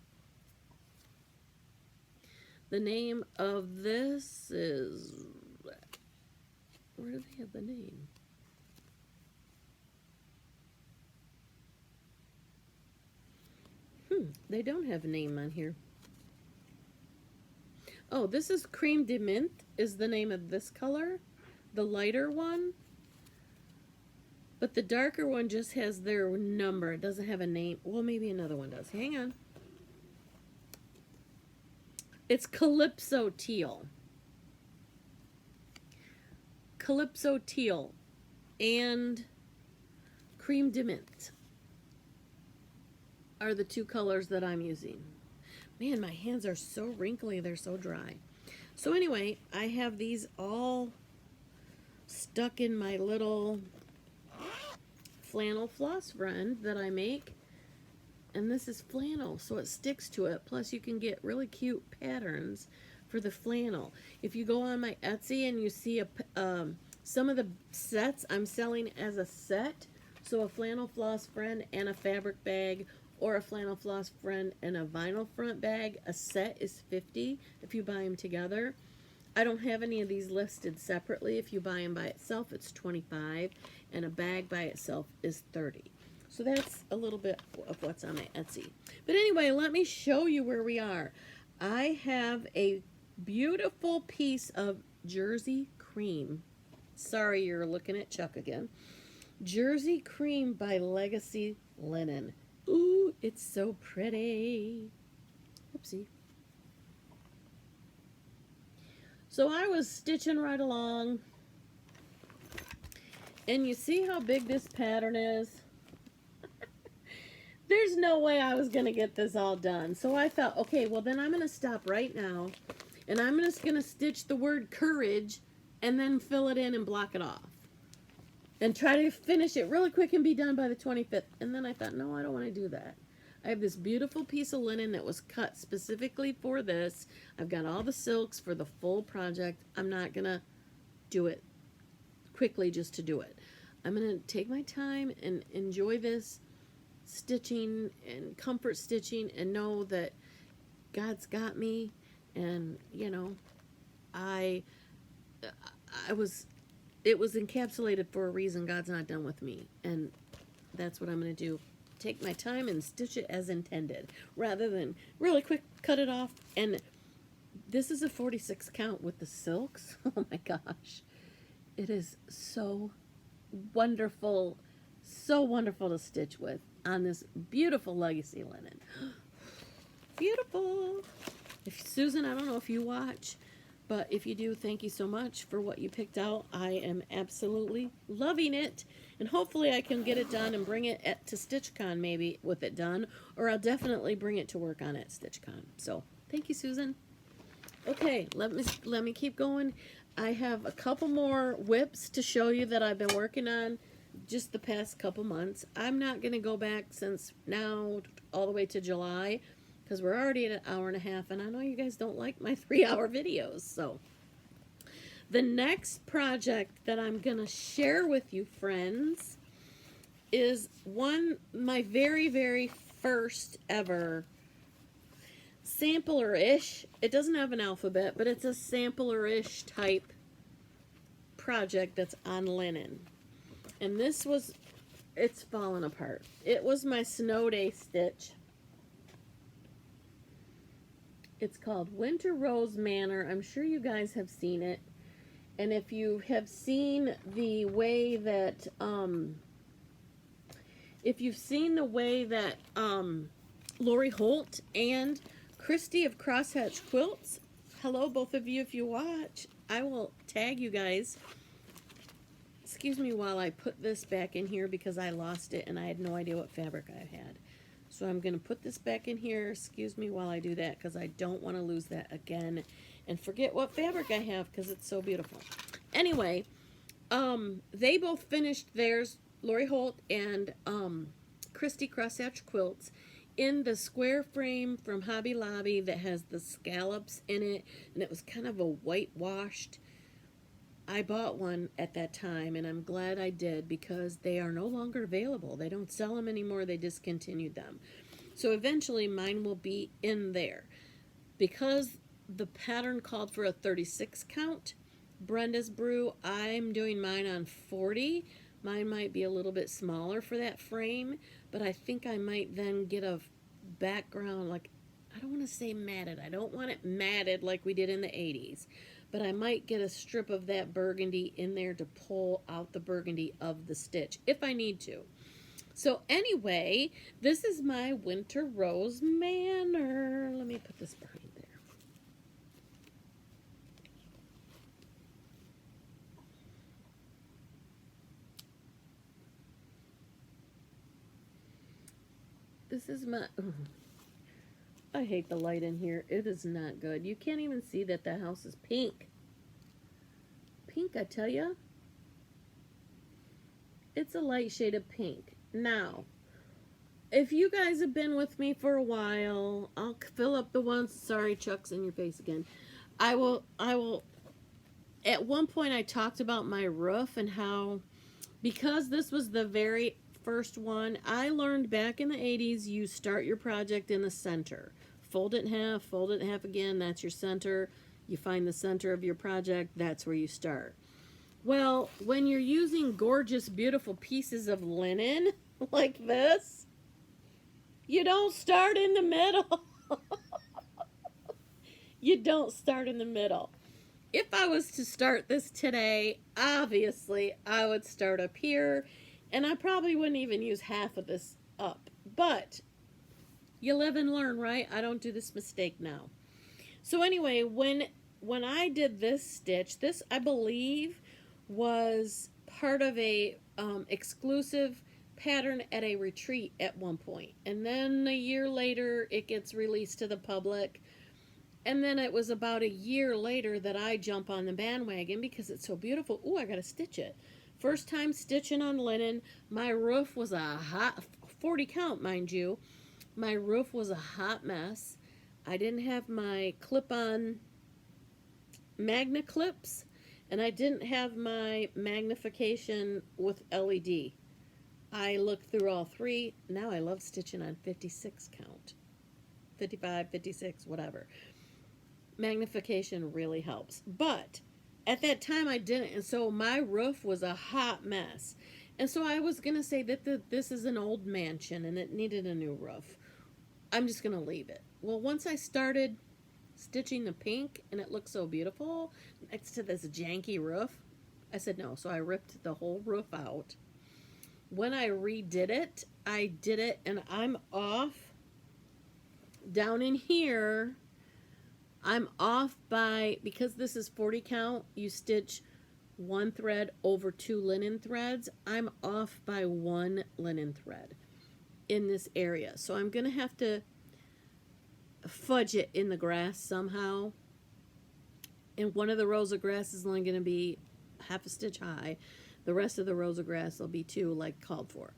The name of this is, where do they have the name? They don't have a name on here. Oh, this is Cream de Mint is the name of this color, the lighter one. But the darker one just has their number. It doesn't have a name. Well, maybe another one does. Hang on. It's Calypso Teal. Calypso Teal and Cream de Mint are the 2 colors that I'm using. Man, my hands are so wrinkly. They're so dry. So anyway, I have these all stuck in my little flannel floss friend that I make. And this is flannel, so it sticks to it. Plus, you can get really cute patterns for the flannel. If you go on my Etsy and you see some of the sets I'm selling as a set, so a flannel floss friend and a fabric bag, or a flannel floss friend and a vinyl front bag, a set is $50 if you buy them together. I don't have any of these listed separately. If you buy them by itself, it's $25, and a bag by itself is $30. So that's a little bit of what's on my Etsy. But anyway, let me show you where we are. I have a beautiful piece of Jersey cream. Sorry, you're looking at Chuck again. Jersey cream by Legacy Linen. Ooh, it's so pretty. Oopsie. So I was stitching right along, and you see how big this pattern is? There's no way I was going to get this all done. So I thought, okay, well then I'm going to stop right now, and I'm just going to stitch the word courage and then fill it in and block it off. And try to finish it really quick and be done by the 25th. And then I thought, no, I don't want to do that. I have this beautiful piece of linen that was cut specifically for this. I've got all the silks for the full project. I'm not going to do it quickly just to do it. I'm going to take my time and enjoy this stitching and comfort stitching and know that God's got me. And, you know, it was encapsulated for a reason. God's not done with me. And that's what I'm going to do. Take my time and stitch it as intended rather than really quick cut it off. And this is a 46 count with the silks. Oh my gosh. It is so wonderful to stitch with on this beautiful Legacy Linen. Beautiful. Susan, I don't know if you watch, but if you do, thank you so much for what you picked out. I am absolutely loving it. And hopefully I can get it done and bring it to StitchCon maybe with it done. Or I'll definitely bring it to work on at StitchCon. So, thank you, Susan. Okay, let me keep going. I have a couple more whips to show you that I've been working on just the past couple months. I'm not going to go back since now all the way to July, because we're already at an hour and a half, and I know you guys don't like my 3-hour videos. So the next project that I'm going to share with you, friends, is my very, very first ever sampler-ish. It doesn't have an alphabet, but it's a sampler-ish type project that's on linen. And it's fallen apart. It was my snow day stitch. It's called Winter Rose Manor. I'm sure you guys have seen it. And if you have seen the way that, Lori Holt and Christy of Crosshatch Quilts, hello both of you if you watch, I will tag you guys. Excuse me while I put this back in here because I lost it and I had no idea what fabric I had. So I'm going to put this back in here. Excuse me while I do that because I don't want to lose that again and forget what fabric I have because it's so beautiful. Anyway, they both finished theirs, Lori Holt and Christy Crosshatch Quilts, in the square frame from Hobby Lobby that has the scallops in it, and it was kind of a whitewashed. I bought one at that time, and I'm glad I did because they are no longer available. They don't sell them anymore. They discontinued them. So eventually mine will be in there. Because the pattern called for a 36 count, Brenda's Brew, I'm doing mine on 40. Mine might be a little bit smaller for that frame, but I think I might then get a background, like, I don't want to say matted. I don't want it matted like we did in the 80s. But I might get a strip of that burgundy in there to pull out the burgundy of the stitch, if I need to. So anyway, this is my Winter Rose Manor. Let me put this behind there. This is my... I hate the light in here. It is not good. You can't even see that the house is pink. Pink, I tell ya. It's a light shade of pink. Now, if you guys have been with me for a while, I'll fill up the ones. Sorry, Chuck's in your face again. I will. At one point, I talked about my roof and how, because this was the very first one, I learned back in the 80s, you start your project in the center. Fold it in half again, that's your center. You find the center of your project, that's where you start. Well, when you're using gorgeous, beautiful pieces of linen like this, you don't start in the middle. You don't start in the middle. If I was to start this today, obviously I would start up here, and I probably wouldn't even use half of this up. But you live and learn, right? I don't do this mistake now. So anyway, when I did this stitch, this I believe was part of a exclusive pattern at a retreat at one point, and then a year later it gets released to the public. And then it was about a year later that I jump on the bandwagon because it's so beautiful. Ooh, I got to stitch it. First time stitching on linen. My roof was a hot, 40 count, mind you. My roof was a hot mess. I didn't have my clip-on magna clips, and I didn't have my magnification with LED. I looked through all three. Now I love stitching on 56 count. 55, 56, whatever. Magnification really helps. But at that time I didn't, and so my roof was a hot mess. And so I was going to say that this is an old mansion and it needed a new roof. I'm just going to leave it. Well, once I started stitching the pink and it looked so beautiful next to this janky roof, I said no. So I ripped the whole roof out. When I redid it, I did it, and I'm off down in here. I'm off by, because this is 40 count, you stitch one thread over 2 linen threads. I'm off by 1 linen thread in this area. So I'm going to have to fudge it in the grass somehow. And one of the rows of grass is only going to be half a stitch high. The rest of the rows of grass will be 2 like called for.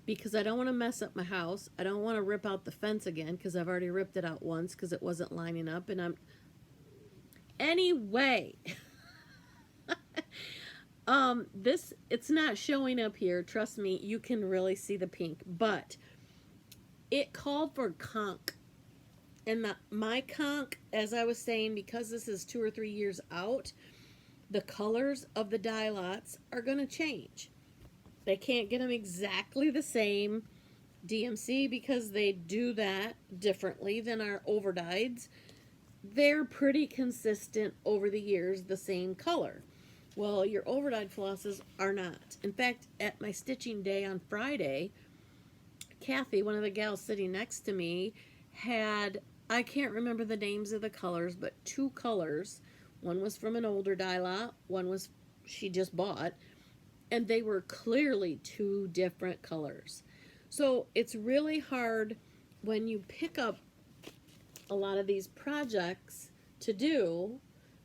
Because I don't want to mess up my house. I don't want to rip out the fence again because I've already ripped it out once because it wasn't lining up. And anyway, it's not showing up here. Trust me, you can really see the pink. But it called for conch. And my conch, as I was saying, because this is 2 or 3 years out, the colors of the dye lots are going to change. They can't get them exactly the same DMC because they do that differently than our overdyes. They're pretty consistent over the years, the same color. Well, your overdyed flosses are not. In fact, at my stitching day on Friday, Kathy, one of the gals sitting next to me, had, I can't remember the names of the colors, but 2 colors. One was from an older dye lot, one was she just bought. And they were clearly 2 different colors. So it's really hard when you pick up a lot of these projects to do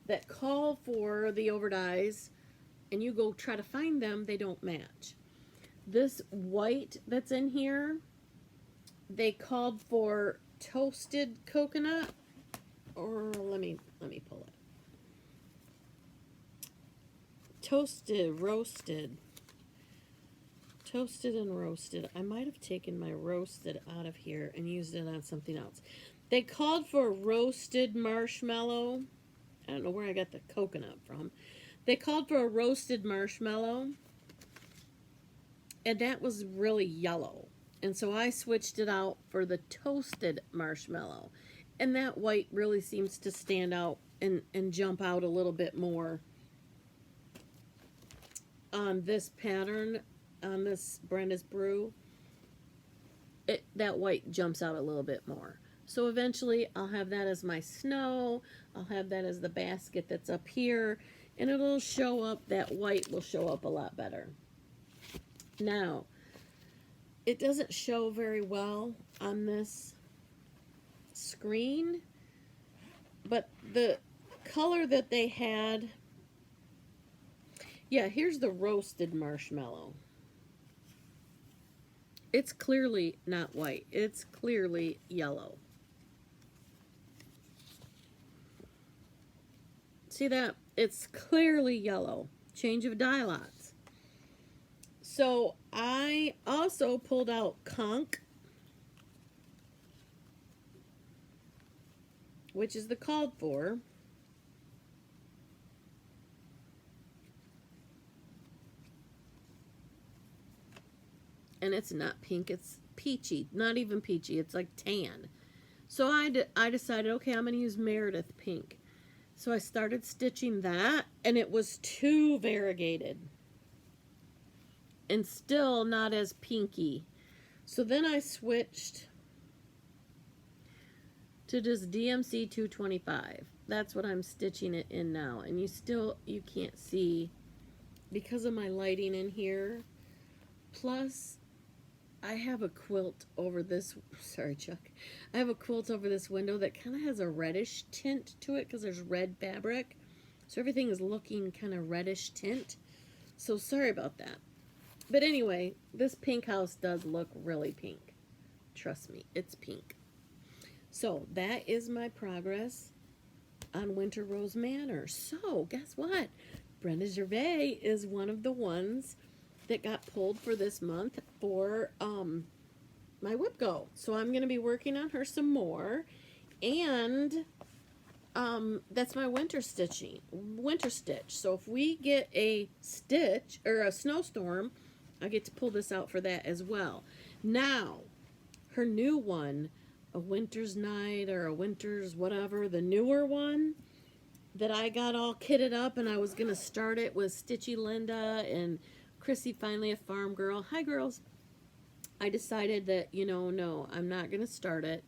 that call for the overdyes and you go try to find them, they don't match. This white that's in here, they called for toasted coconut, or let me pull it. Toasted, roasted, toasted and roasted. I might have taken my roasted out of here and used it on something else. They called for roasted marshmallow. I don't know where I got the coconut from. They called for a roasted marshmallow, and that was really yellow. And so I switched it out for the toasted marshmallow. And that white really seems to stand out and jump out a little bit more on this pattern, on this Brenda's Brew. That white jumps out a little bit more. So eventually I'll have that as my snow. I'll have that as the basket that's up here. And it'll show up, that white will show up a lot better. Now, it doesn't show very well on this screen, but the color that they had, yeah, here's the roasted marshmallow. It's clearly not white. It's clearly yellow. See that? It's clearly yellow. Change of dye lots. So I also pulled out conch, which is the called for. And it's not pink, it's peachy. Not even peachy, it's like tan. So I decided, okay, I'm going to use Meredith pink. So I started stitching that, and it was too variegated. And still not as pinky. So then I switched to just DMC 225. That's what I'm stitching it in now. And you can't see because of my lighting in here. Plus, I have a quilt over this, sorry Chuck, I have a quilt over this window that kind of has a reddish tint to it because there's red fabric. So everything is looking kind of reddish tint. So sorry about that. But anyway, this pink house does look really pink. Trust me, it's pink. So that is my progress on Winter Rose Manor. So guess what? Brenda Gervais is one of the ones that got pulled for this month for my whip go. So I'm going to be working on her some more. And that's my winter stitch. So if we get a stitch or a snowstorm, I get to pull this out for that as well. Now, her new one, a winter's night or a winter's whatever, the newer one that I got all kitted up, and I was going to start it with Stitchy Linda and Chrissy, finally a farm girl. Hi, girls. I decided that, no, I'm not going to start it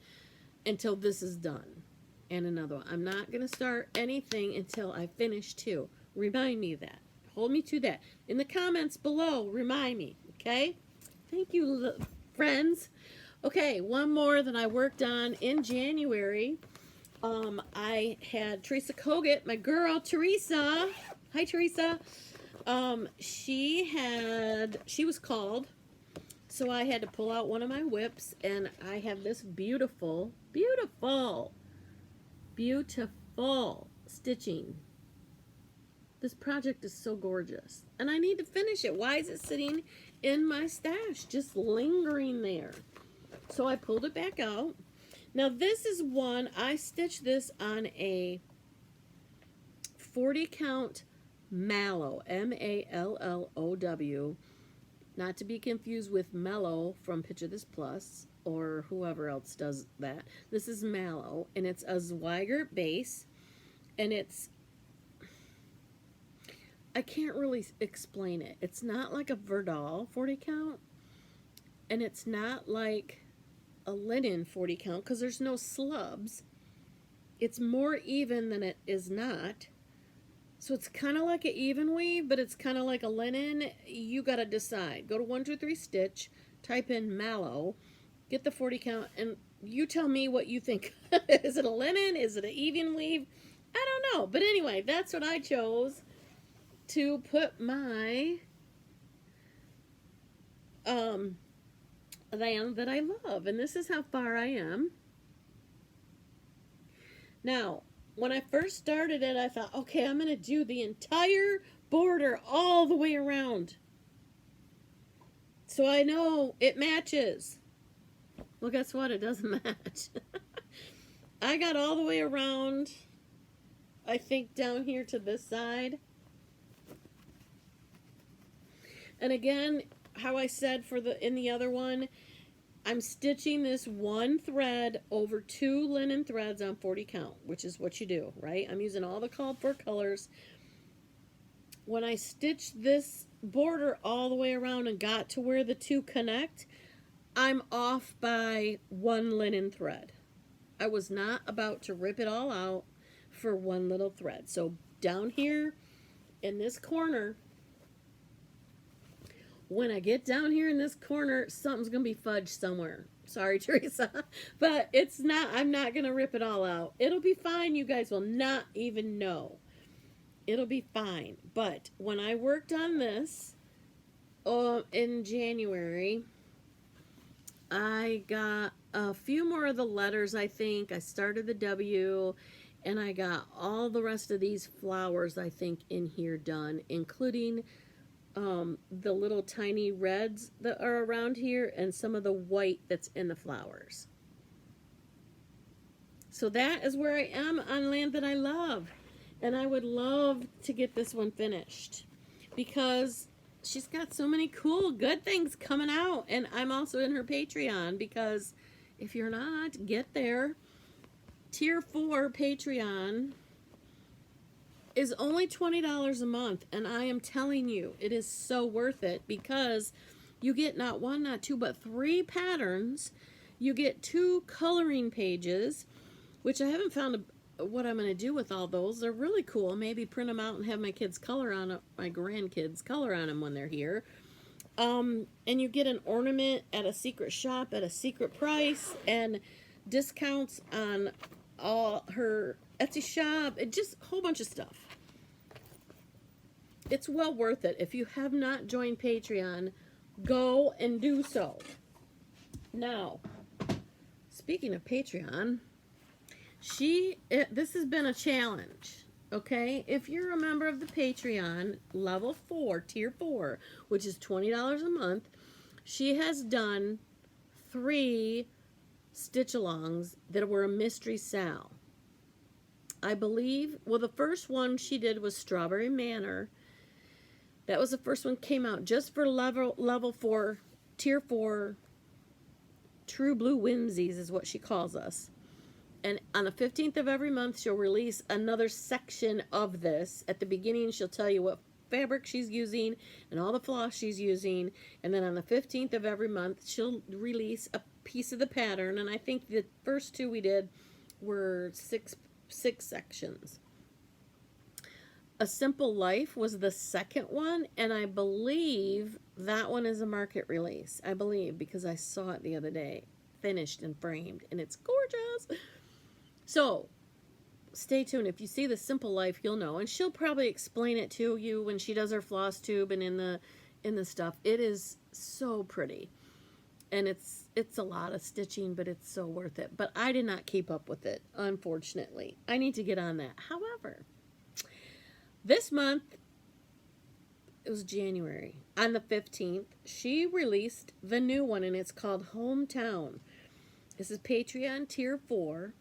until this is done. And another one. I'm not going to start anything until I finish two. Remind me of that. Hold me to that. In the comments below, remind me. Okay? Thank you, friends. Okay, one more that I worked on in January. I had Teresa Kogut, my girl, Teresa. Hi, Teresa. She was called, so I had to pull out one of my whips, and I have this beautiful stitching. This project is so gorgeous, and I need to finish it. Why is it sitting in my stash, just lingering there? So I pulled it back out. Now this is one, I stitched this on a 40 count Mallow, M-A-L-L-O-W, not to be confused with Mellow from Picture This Plus or whoever else does that. This is Mallow, and it's a Zweigert base, and I can't really explain it. It's not like a Verdal 40 count, and it's not like a linen 40 count because there's no slubs. It's more even than it is not. So it's kind of like an even weave, but it's kind of like a linen. You got to decide. Go to 123 Stitch, type in Mallow, get the 40 count, and you tell me what you think. Is it a linen? Is it an even weave? I don't know. But anyway, that's what I chose to put my land that I love. And this is how far I am. Now, when I first started it, I thought, okay, I'm going to do the entire border all the way around. So I know it matches. Well, guess what? It doesn't match. I got all the way around, I think, down here to this side. And again, how I said in the other one, I'm stitching this one thread over two linen threads on 40 count, which is what you do, right? I'm using all the called for colors. When I stitched this border all the way around and got to where the two connect, I'm off by one linen thread. I was not about to rip it all out for one little thread. So down here in this corner, when I get down here in this corner, something's going to be fudged somewhere. Sorry, Teresa. But it's not, I'm not going to rip it all out. It'll be fine. You guys will not even know. It'll be fine. But when I worked on this in January, I got a few more of the letters, I think. I started the W, and I got all the rest of these flowers, I think, in here done, including the little tiny reds that are around here and some of the white that's in the flowers. So that is where I am on Land That I Love. And I would love to get this one finished because she's got so many cool, good things coming out. And I'm also in her Patreon because if you're not, get there. Tier 4 Patreon is only $20 a month. And I am telling you, it is so worth it because you get not one, not two, but 3 patterns. You get 2 coloring pages, which I haven't found what I'm going to do with all those. They're really cool. Maybe print them out and have my kids color on my grandkids color on them when they're here. And you get an ornament at a secret shop at a secret price and discounts on all her Etsy shop and just a whole bunch of stuff. It's well worth it. If you have not joined Patreon, go and do so. Now, speaking of Patreon, this has been a challenge, okay? If you're a member of the Patreon, level 4, tier 4, which is $20 a month, she has done 3 stitch-alongs that were a mystery Sal. I believe, well, the first one she did was Strawberry Manor. That was the first one came out just for level 4, tier 4, True Blue Whimsies is what she calls us. And on the 15th of every month, she'll release another section of this. At the beginning, she'll tell you what fabric she's using and all the floss she's using. And then on the 15th of every month, she'll release a piece of the pattern. And I think the first 2 we did were six sections. A Simple Life was the second one. And I believe that one is a market release. I believe, because I saw it the other day, finished and framed. And it's gorgeous. So, stay tuned. If you see the Simple Life, you'll know. And she'll probably explain it to you when she does her Flosstube and in the stuff. It is so pretty. And it's a lot of stitching, but it's so worth it. But I did not keep up with it, unfortunately. I need to get on that. However, this month, it was January, on the 15th, she released the new one, and it's called Hometown. This is Patreon Tier 4.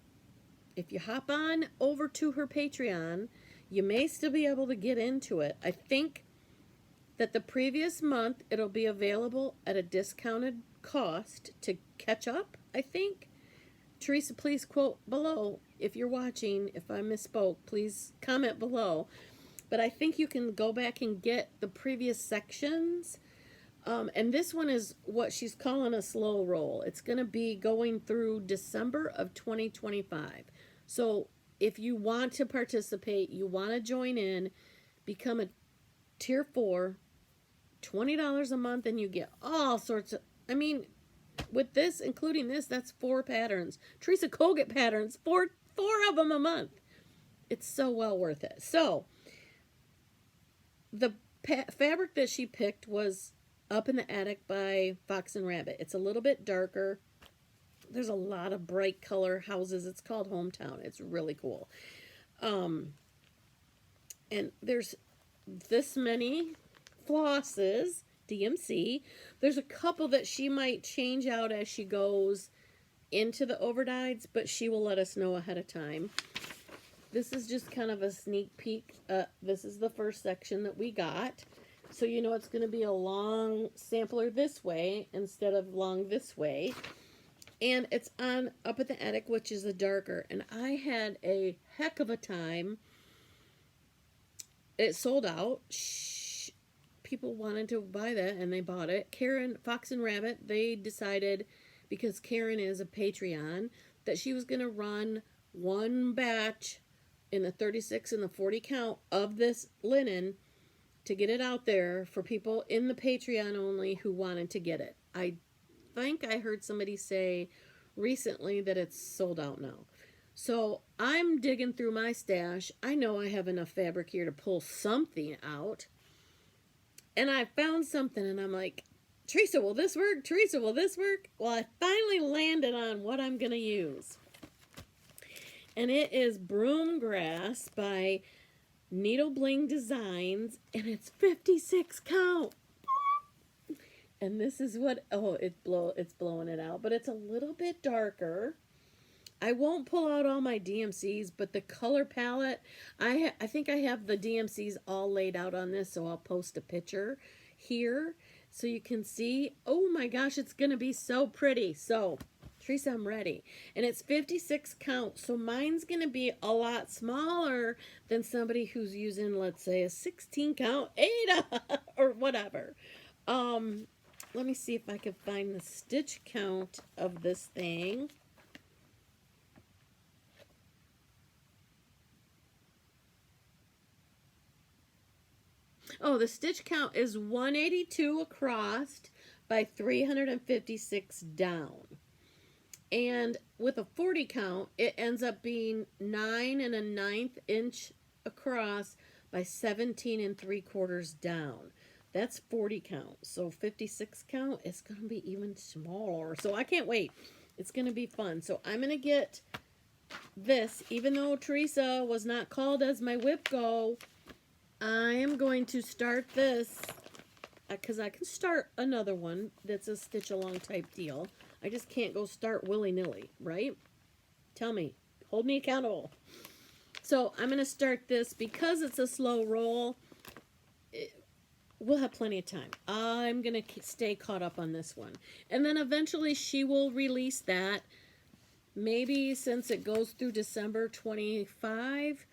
If you hop on over to her Patreon, you may still be able to get into it. I think that the previous month, it'll be available at a discounted cost to catch up, I think. Teresa, please quote below. If you're watching, if I misspoke, please comment below. But I think you can go back and get the previous sections. And this one is what she's calling a slow roll. It's going to be going through December of 2025. So if you want to participate, you want to join in, become a tier 4, $20 a month, and you get all sorts of, I mean, with this, including this, that's 4 patterns. Teresa Colgate patterns, four of them a month. It's so well worth it. So the fabric that she picked was Up in the Attic by Fox and Rabbit. It's a little bit darker. There's a lot of bright color houses. It's called Hometown. It's really cool. And there's this many flosses, DMC. There's a couple that she might change out as she goes into the overdyes, but she will let us know ahead of time. This is just kind of a sneak peek. This is the first section that we got. So you know it's going to be a long sampler this way instead of long this way. And it's on Up at the Attic, which is a darker. And I had a heck of a time. It sold out. People wanted to buy that, and they bought it. Karen, Fox and Rabbit, they decided, because Karen is a Patreon, that she was going to run one batch in the 36 and the 40 count of this linen to get it out there for people in the Patreon only who wanted to get it. I think I heard somebody say recently that it's sold out now. So I'm digging through my stash. I know I have enough fabric here to pull something out. And I found something and I'm like, Teresa, will this work? Teresa, will this work? Well, I finally landed on what I'm going to use. And it is Broom Grass by Needle Bling Designs, and it's 56 count. And this is what, oh, it's blowing it out, but it's a little bit darker. I won't pull out all my DMCs, but the color palette, I think I have the DMCs all laid out on this, so I'll post a picture here so you can see. Oh my gosh, it's going to be so pretty. So, Teresa, I'm ready. And it's 56 count, so mine's going to be a lot smaller than somebody who's using, let's say, a 16 count Ada or whatever. Let me see if I can find the stitch count of this thing. Oh, the stitch count is 182 across by 356 down. And with a 40 count, it ends up being 9 1/9 inch across by 17 3/4 down. That's 40 count. So 56 count is going to be even smaller. So I can't wait. It's going to be fun. So I'm going to get this, even though Teresa was not called as my whip go, I am going to start this because I can start another one that's a stitch along type deal. I just can't go start willy-nilly, right? Tell me. Hold me accountable. So I'm going to start this because it's a slow roll. We'll have plenty of time. I'm going to stay caught up on this one. And then eventually she will release that. Maybe since it goes through December 25,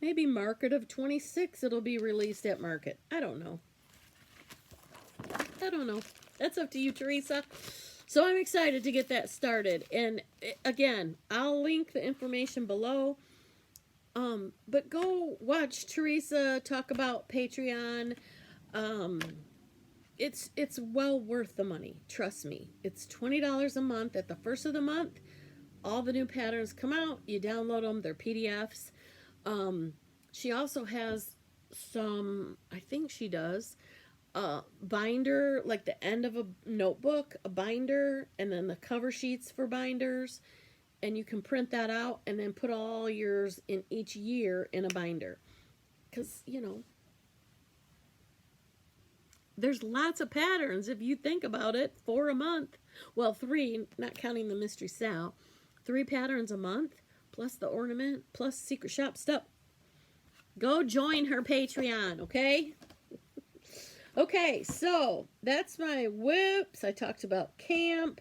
maybe market of 26, it'll be released at market. I don't know. That's up to you, Teresa. So I'm excited to get that started. And again, I'll link the information below. But go watch Teresa talk about Patreon. It's well worth the money. Trust me. It's $20 a month. At the first of the month, all the new patterns come out. You download them. They're PDFs. She also has some, I think she does, binder, like the end of a notebook, a binder, and then the cover sheets for binders. And you can print that out and then put all yours in each year in a binder. Because, you know, there's lots of patterns if you think about it. 4 a month. Well, 3, not counting the Mystery Sal. 3 patterns a month, plus the ornament, plus secret shop stuff. Go join her Patreon, okay? Okay, so that's my whips. I talked about camp.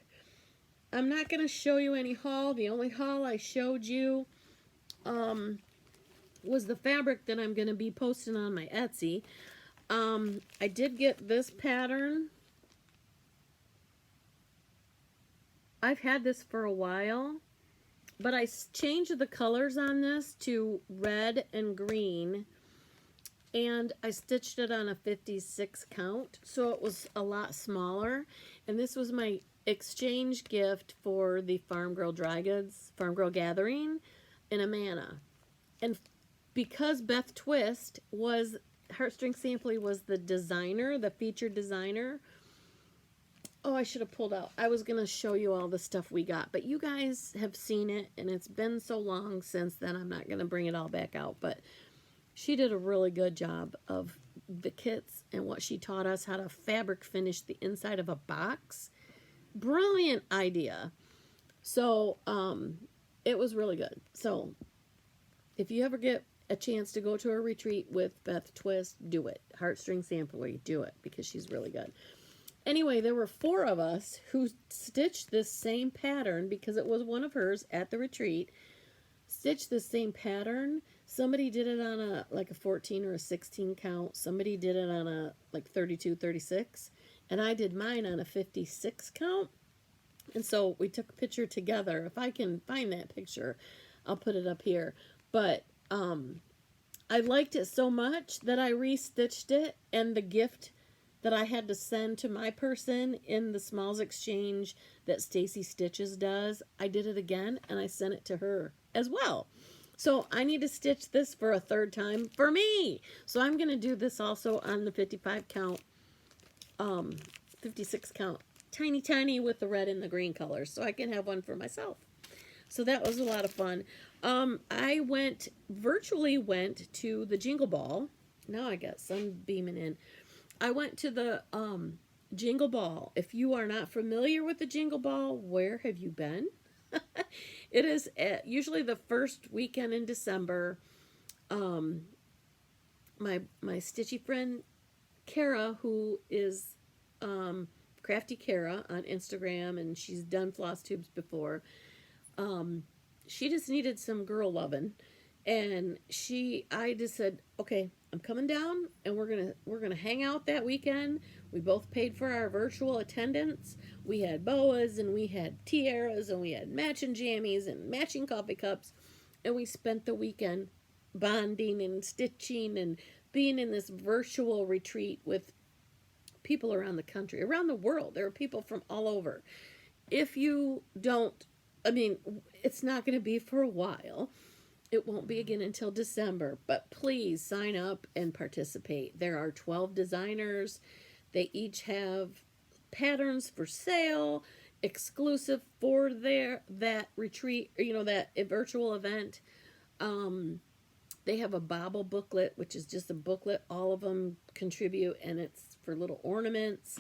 I'm not going to show you any haul. The only haul I showed you was the fabric that I'm going to be posting on my Etsy. I did get this pattern. I've had this for a while, but I changed the colors on this to red and green, and I stitched it on a 56 count, so it was a lot smaller. And this was my exchange gift for the Farm Girl Dry Goods, Farm Girl Gathering in Amana. And because Beth Twist was, Heartstring Sampley was the designer, the featured designer. Oh, I should have pulled out. I was going to show you all the stuff we got, but you guys have seen it, and it's been so long since then, I'm not going to bring it all back out. But she did a really good job of the kits and what she taught us, how to fabric finish the inside of a box. Brilliant idea. So, it was really good. So, if you ever get a chance to go to a retreat with Beth Twist, do it. Heartstring Sampley, do it, because she's really good. Anyway, there were 4 of us who stitched this same pattern because it was one of hers at the retreat. Stitched the same pattern. Somebody did it on a 14 or a 16 count. Somebody did it on a 32, 36. And I did mine on a 56 count. And so we took a picture together. If I can find that picture, I'll put it up here. But I liked it so much that I restitched it, and the gift that I had to send to my person in the Smalls Exchange that Stacy Stitches does, I did it again, and I sent it to her as well. So I need to stitch this for a 3rd time for me. So I'm going to do this also on the 55 count 56 count, tiny, tiny with the red and the green colors, so I can have one for myself. So that was a lot of fun. I virtually went to the Jingle Ball. Now I got sun beaming in. I went to the Jingle Ball. If you are not familiar with the Jingle Ball, where have you been? It is usually the first weekend in December. My stitchy friend Kara, who is Crafty Kara on Instagram, and she's done Flosstubes before. She just needed some girl loving, and I just said, okay, I'm coming down, and we're gonna hang out that weekend. We both paid for our virtual attendance. We had boas, and we had tiaras, and we had matching jammies and matching coffee cups, and we spent the weekend bonding and stitching and being in this virtual retreat with people around the country, around the world. There are people from all over. If you don't, it's not going to be for a while. It won't be again until December, but please sign up and participate. There are 12 designers. They each have patterns for sale, exclusive for that retreat, that virtual event. They have a bobble booklet, which is just a booklet. All of them contribute, and it's for little ornaments.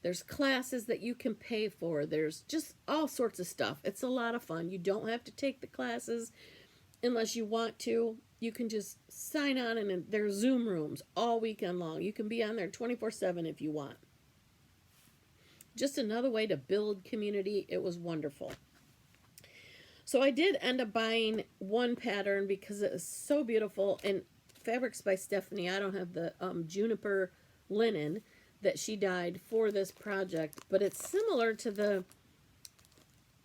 There's classes that you can pay for. There's just all sorts of stuff. It's a lot of fun. You don't have to take the classes unless you want to. You can just sign on, and there's Zoom rooms all weekend long. You can be on there 24/7 if you want. Just another way to build community. It was wonderful. So I did end up buying one pattern because it was so beautiful. And Fabrics by Stephanie, I don't have the juniper linen that she dyed for this project, but it's similar to the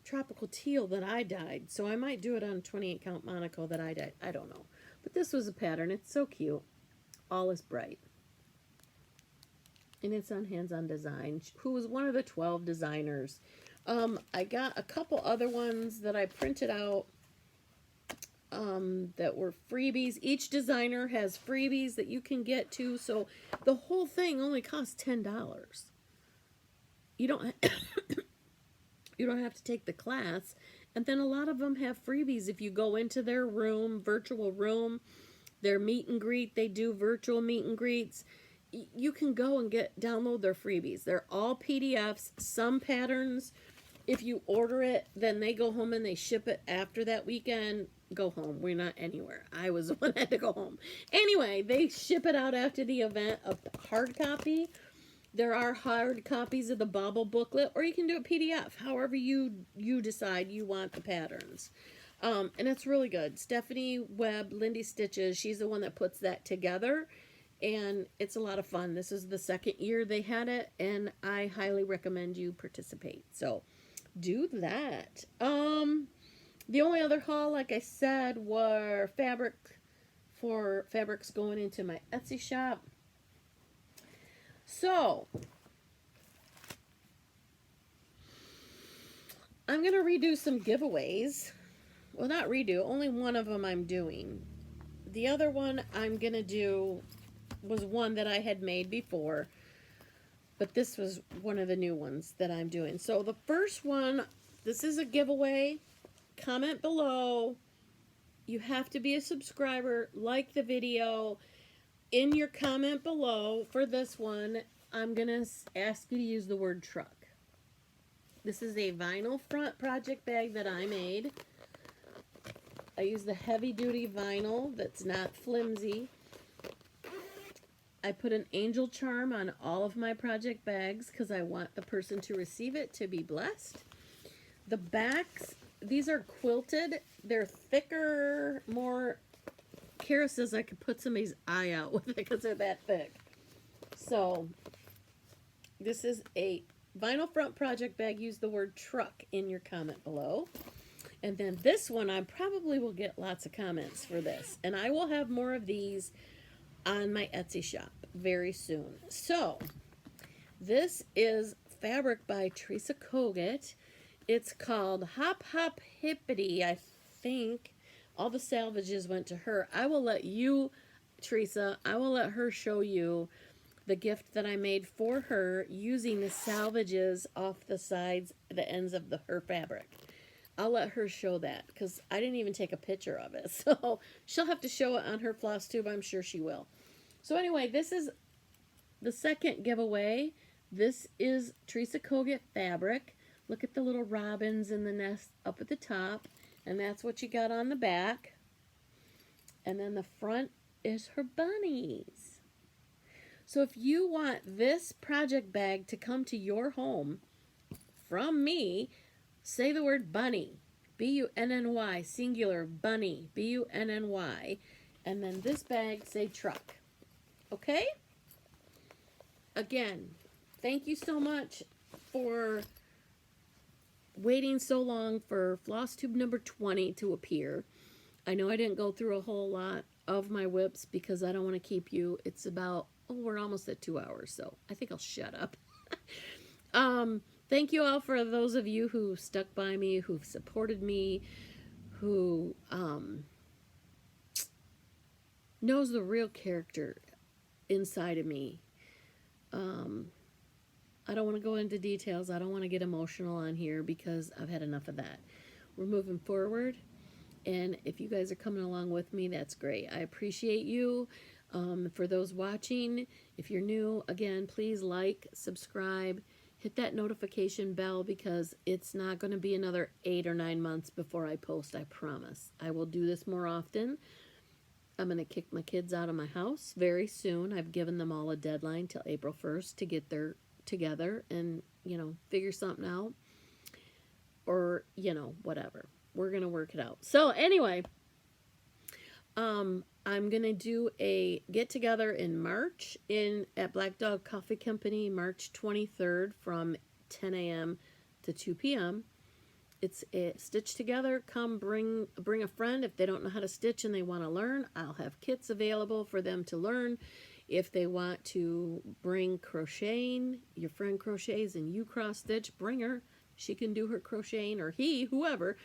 tropical teal that I dyed. So I might do it on 28 count Monaco that I dyed. I don't know. But this was a pattern. It's so cute. All is bright. And it's on Hands On Design, who was one of the 12 designers. I got a couple other ones that I printed out that were freebies. Each designer has freebies that you can get to, so the whole thing only costs $10. You don't you don't have to take the class, and then a lot of them have freebies if you go into their room, virtual room, their meet and greet. They do virtual meet and greets. You can go and download their freebies. They're all PDFs. Some patterns, if you order it, then they go home and they ship it after that weekend. Go home. We're not anywhere. I was the one that had to go home. Anyway, they ship it out after the event, a hard copy. There are hard copies of the bobble booklet, or you can do a PDF, however you decide you want the patterns. And it's really good. Stephanie Webb, Lindy Stitches, she's the one that puts that together, and it's a lot of fun. This is the second year they had it, and I highly recommend you participate. So do that. The only other haul, like I said, were fabrics going into my Etsy shop. So I'm going to redo some giveaways. Well, not redo, only one of them I'm doing. The other one I'm going to do was one that I had made before, but this was one of the new ones that I'm doing. So the first one, this is a giveaway. Comment below. You have to be a subscriber. Like the video. In your comment below for this one, I'm going to ask you to use the word truck. This is a vinyl front project bag that I made. I use the heavy duty vinyl that's not flimsy. I put an angel charm on all of my project bags because I want the person to receive it to be blessed. The backs, these are quilted. They're thicker, more... Kara says I could put somebody's eye out with it because they're that thick. So, this is a vinyl front project bag. Use the word truck in your comment below. And then this one, I probably will get lots of comments for this. And I will have more of these on my Etsy shop very soon. So, this is fabric by Teresa Kogut. It's called Hop Hop Hippity, I think. All the salvages went to her. I will let you, Teresa, I will let her show you the gift that I made for her using the salvages off the sides, the ends of her fabric. I'll let her show that because I didn't even take a picture of it. So she'll have to show it on her Flosstube. I'm sure she will. So anyway, this is the second giveaway. This is Teresa Kogut fabric. Look at the little robins in the nest up at the top. And that's what you got on the back. And then the front is her bunnies. So if you want this project bag to come to your home from me, say the word bunny. B-U-N-N-Y, singular, bunny, B-U-N-N-Y. And then this bag, say truck. Okay? Again, thank you so much for waiting so long for Flosstube number 20 to appear. I know I didn't go through a whole lot of my whips because I don't want to keep you. It's about, we're almost at 2 hours, so I think I'll shut up. Thank you all for those of you who stuck by me, who've supported me, who knows the real character inside of me. I don't want to go into details. I don't want to get emotional on here because I've had enough of that. We're moving forward, and if you guys are coming along with me, that's great. I appreciate you. For those watching, if you're new, again, please like, subscribe, hit that notification bell because it's not going to be another 8 or 9 months before I post, I promise. I will do this more often. I'm going to kick my kids out of my house very soon. I've given them all a deadline till April 1st to get their together and, you know, figure something out. Or, you know, whatever. We're going to work it out. So, anyway, I'm going to do a get-together in March at Black Dog Coffee Company, March 23rd from 10 a.m. to 2 p.m. It's a stitch together. Come bring a friend if they don't know how to stitch and they want to learn. I'll have kits available for them to learn. If they want to bring crocheting, your friend crochets and you cross stitch, bring her. She can do her crocheting, or he, whoever.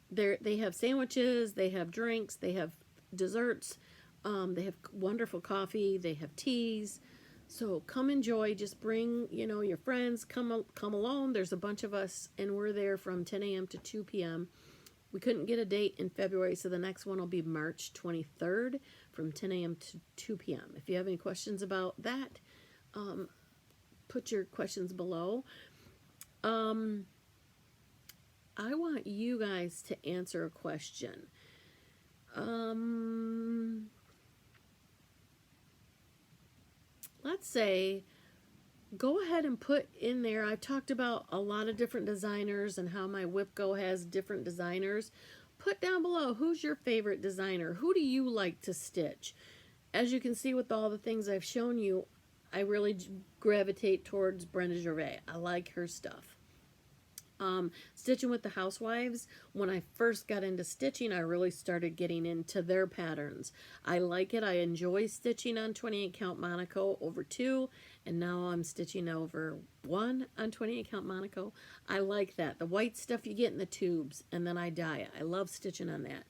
They have sandwiches, they have drinks, they have desserts, they have wonderful coffee, they have teas. So come enjoy. Just bring, you know, your friends. Come alone. There's a bunch of us, and we're there from 10 a.m. to 2 p.m. We couldn't get a date in February, so the next one will be March 23rd from 10 a.m. to 2 p.m. If you have any questions about that, put your questions below. I want you guys to answer a question. Let's say, go ahead and put in there, I've talked about a lot of different designers and how my WhipGo has different designers. Put down below, who's your favorite designer? Who do you like to stitch? As you can see with all the things I've shown you, I really gravitate towards Brenda Gervais. I like her stuff. Stitching with the Housewives, when I first got into stitching, I really started getting into their patterns. I like it. I enjoy stitching on 28 count Monaco over 2, and now I'm stitching over 1 on 28 count Monaco. I like that. The white stuff you get in the tubes, and then I dye it. I love stitching on that.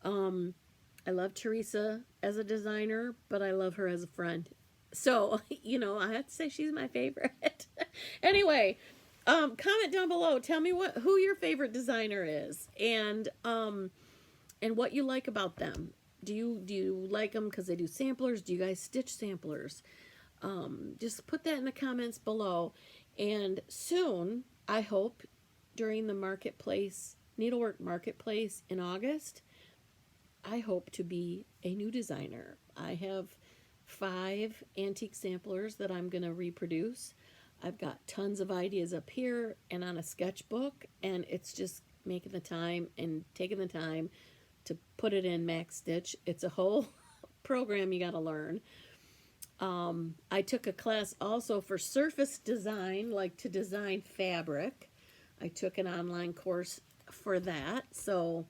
I love Teresa as a designer, but I love her as a friend. So, you know, I have to say she's my favorite. Anyway, comment down below. Tell me who your favorite designer is, and what you like about them. Do you like them because they do samplers? Do you guys stitch samplers? Just put that in the comments below. And soon, I hope, during the marketplace, Needlework Marketplace in August, I hope to be a new designer. I have 5 antique samplers that I'm going to reproduce. I've got tons of ideas up here and on a sketchbook, and it's just making the time and taking the time to put it in Max Stitch. It's a whole program you got to learn. I took a class also for surface design, like to design fabric. I took an online course for that. So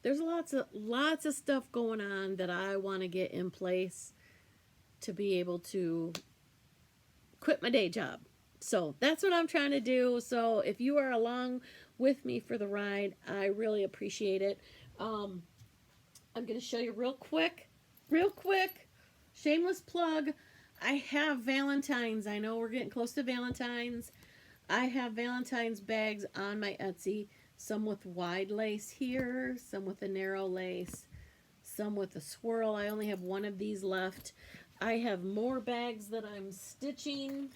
there's lots of stuff going on that I want to get in place to be able to quit my day job. So that's what I'm trying to do. So if you are along with me for the ride, I really appreciate it. I'm going to show you real quick, shameless plug. I have Valentines. I know we're getting close to Valentines. I have Valentine's bags on my Etsy. Some with wide lace here, some with a narrow lace, some with a swirl. I only have one of these left. I have more bags that I'm stitching.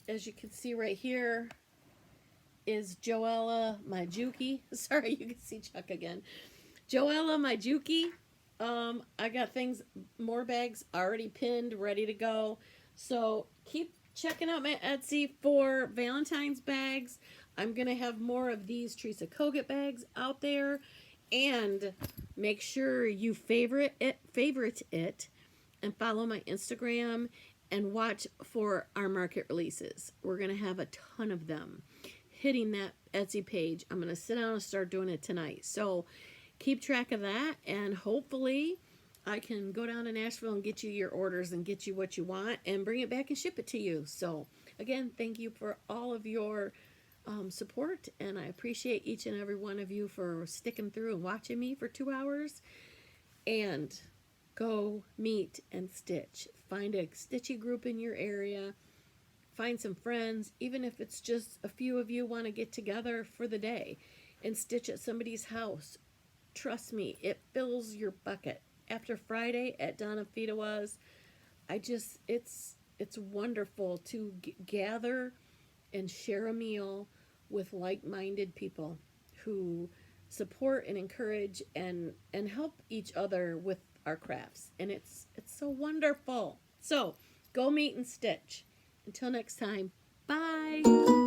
As you can see right here is Joella Majuki. Sorry, you can see Chuck again. Joella Majuki. I got things, more bags already pinned, ready to go. So keep checking out my Etsy for Valentine's bags. I'm going to have more of these Teresa Kogut bags out there. And make sure you favorite it, and follow my Instagram and watch for our market releases. We're going to have a ton of them hitting that Etsy page. I'm going to sit down and start doing it tonight. So keep track of that, and hopefully I can go down to Nashville and get you your orders and get you what you want and bring it back and ship it to you. So again, thank you for all of your support, and I appreciate each and every one of you for sticking through and watching me for 2 hours. And go meet and stitch. Find a stitchy group in your area. Find some friends, even if it's just a few of you want to get together for the day and stitch at somebody's house. Trust me, it fills your bucket. After Friday at Donna Fidawa's, it's wonderful to gather and share a meal with like-minded people who support and encourage and help each other with our crafts. And it's so wonderful. So go meet and stitch. Until next time, bye.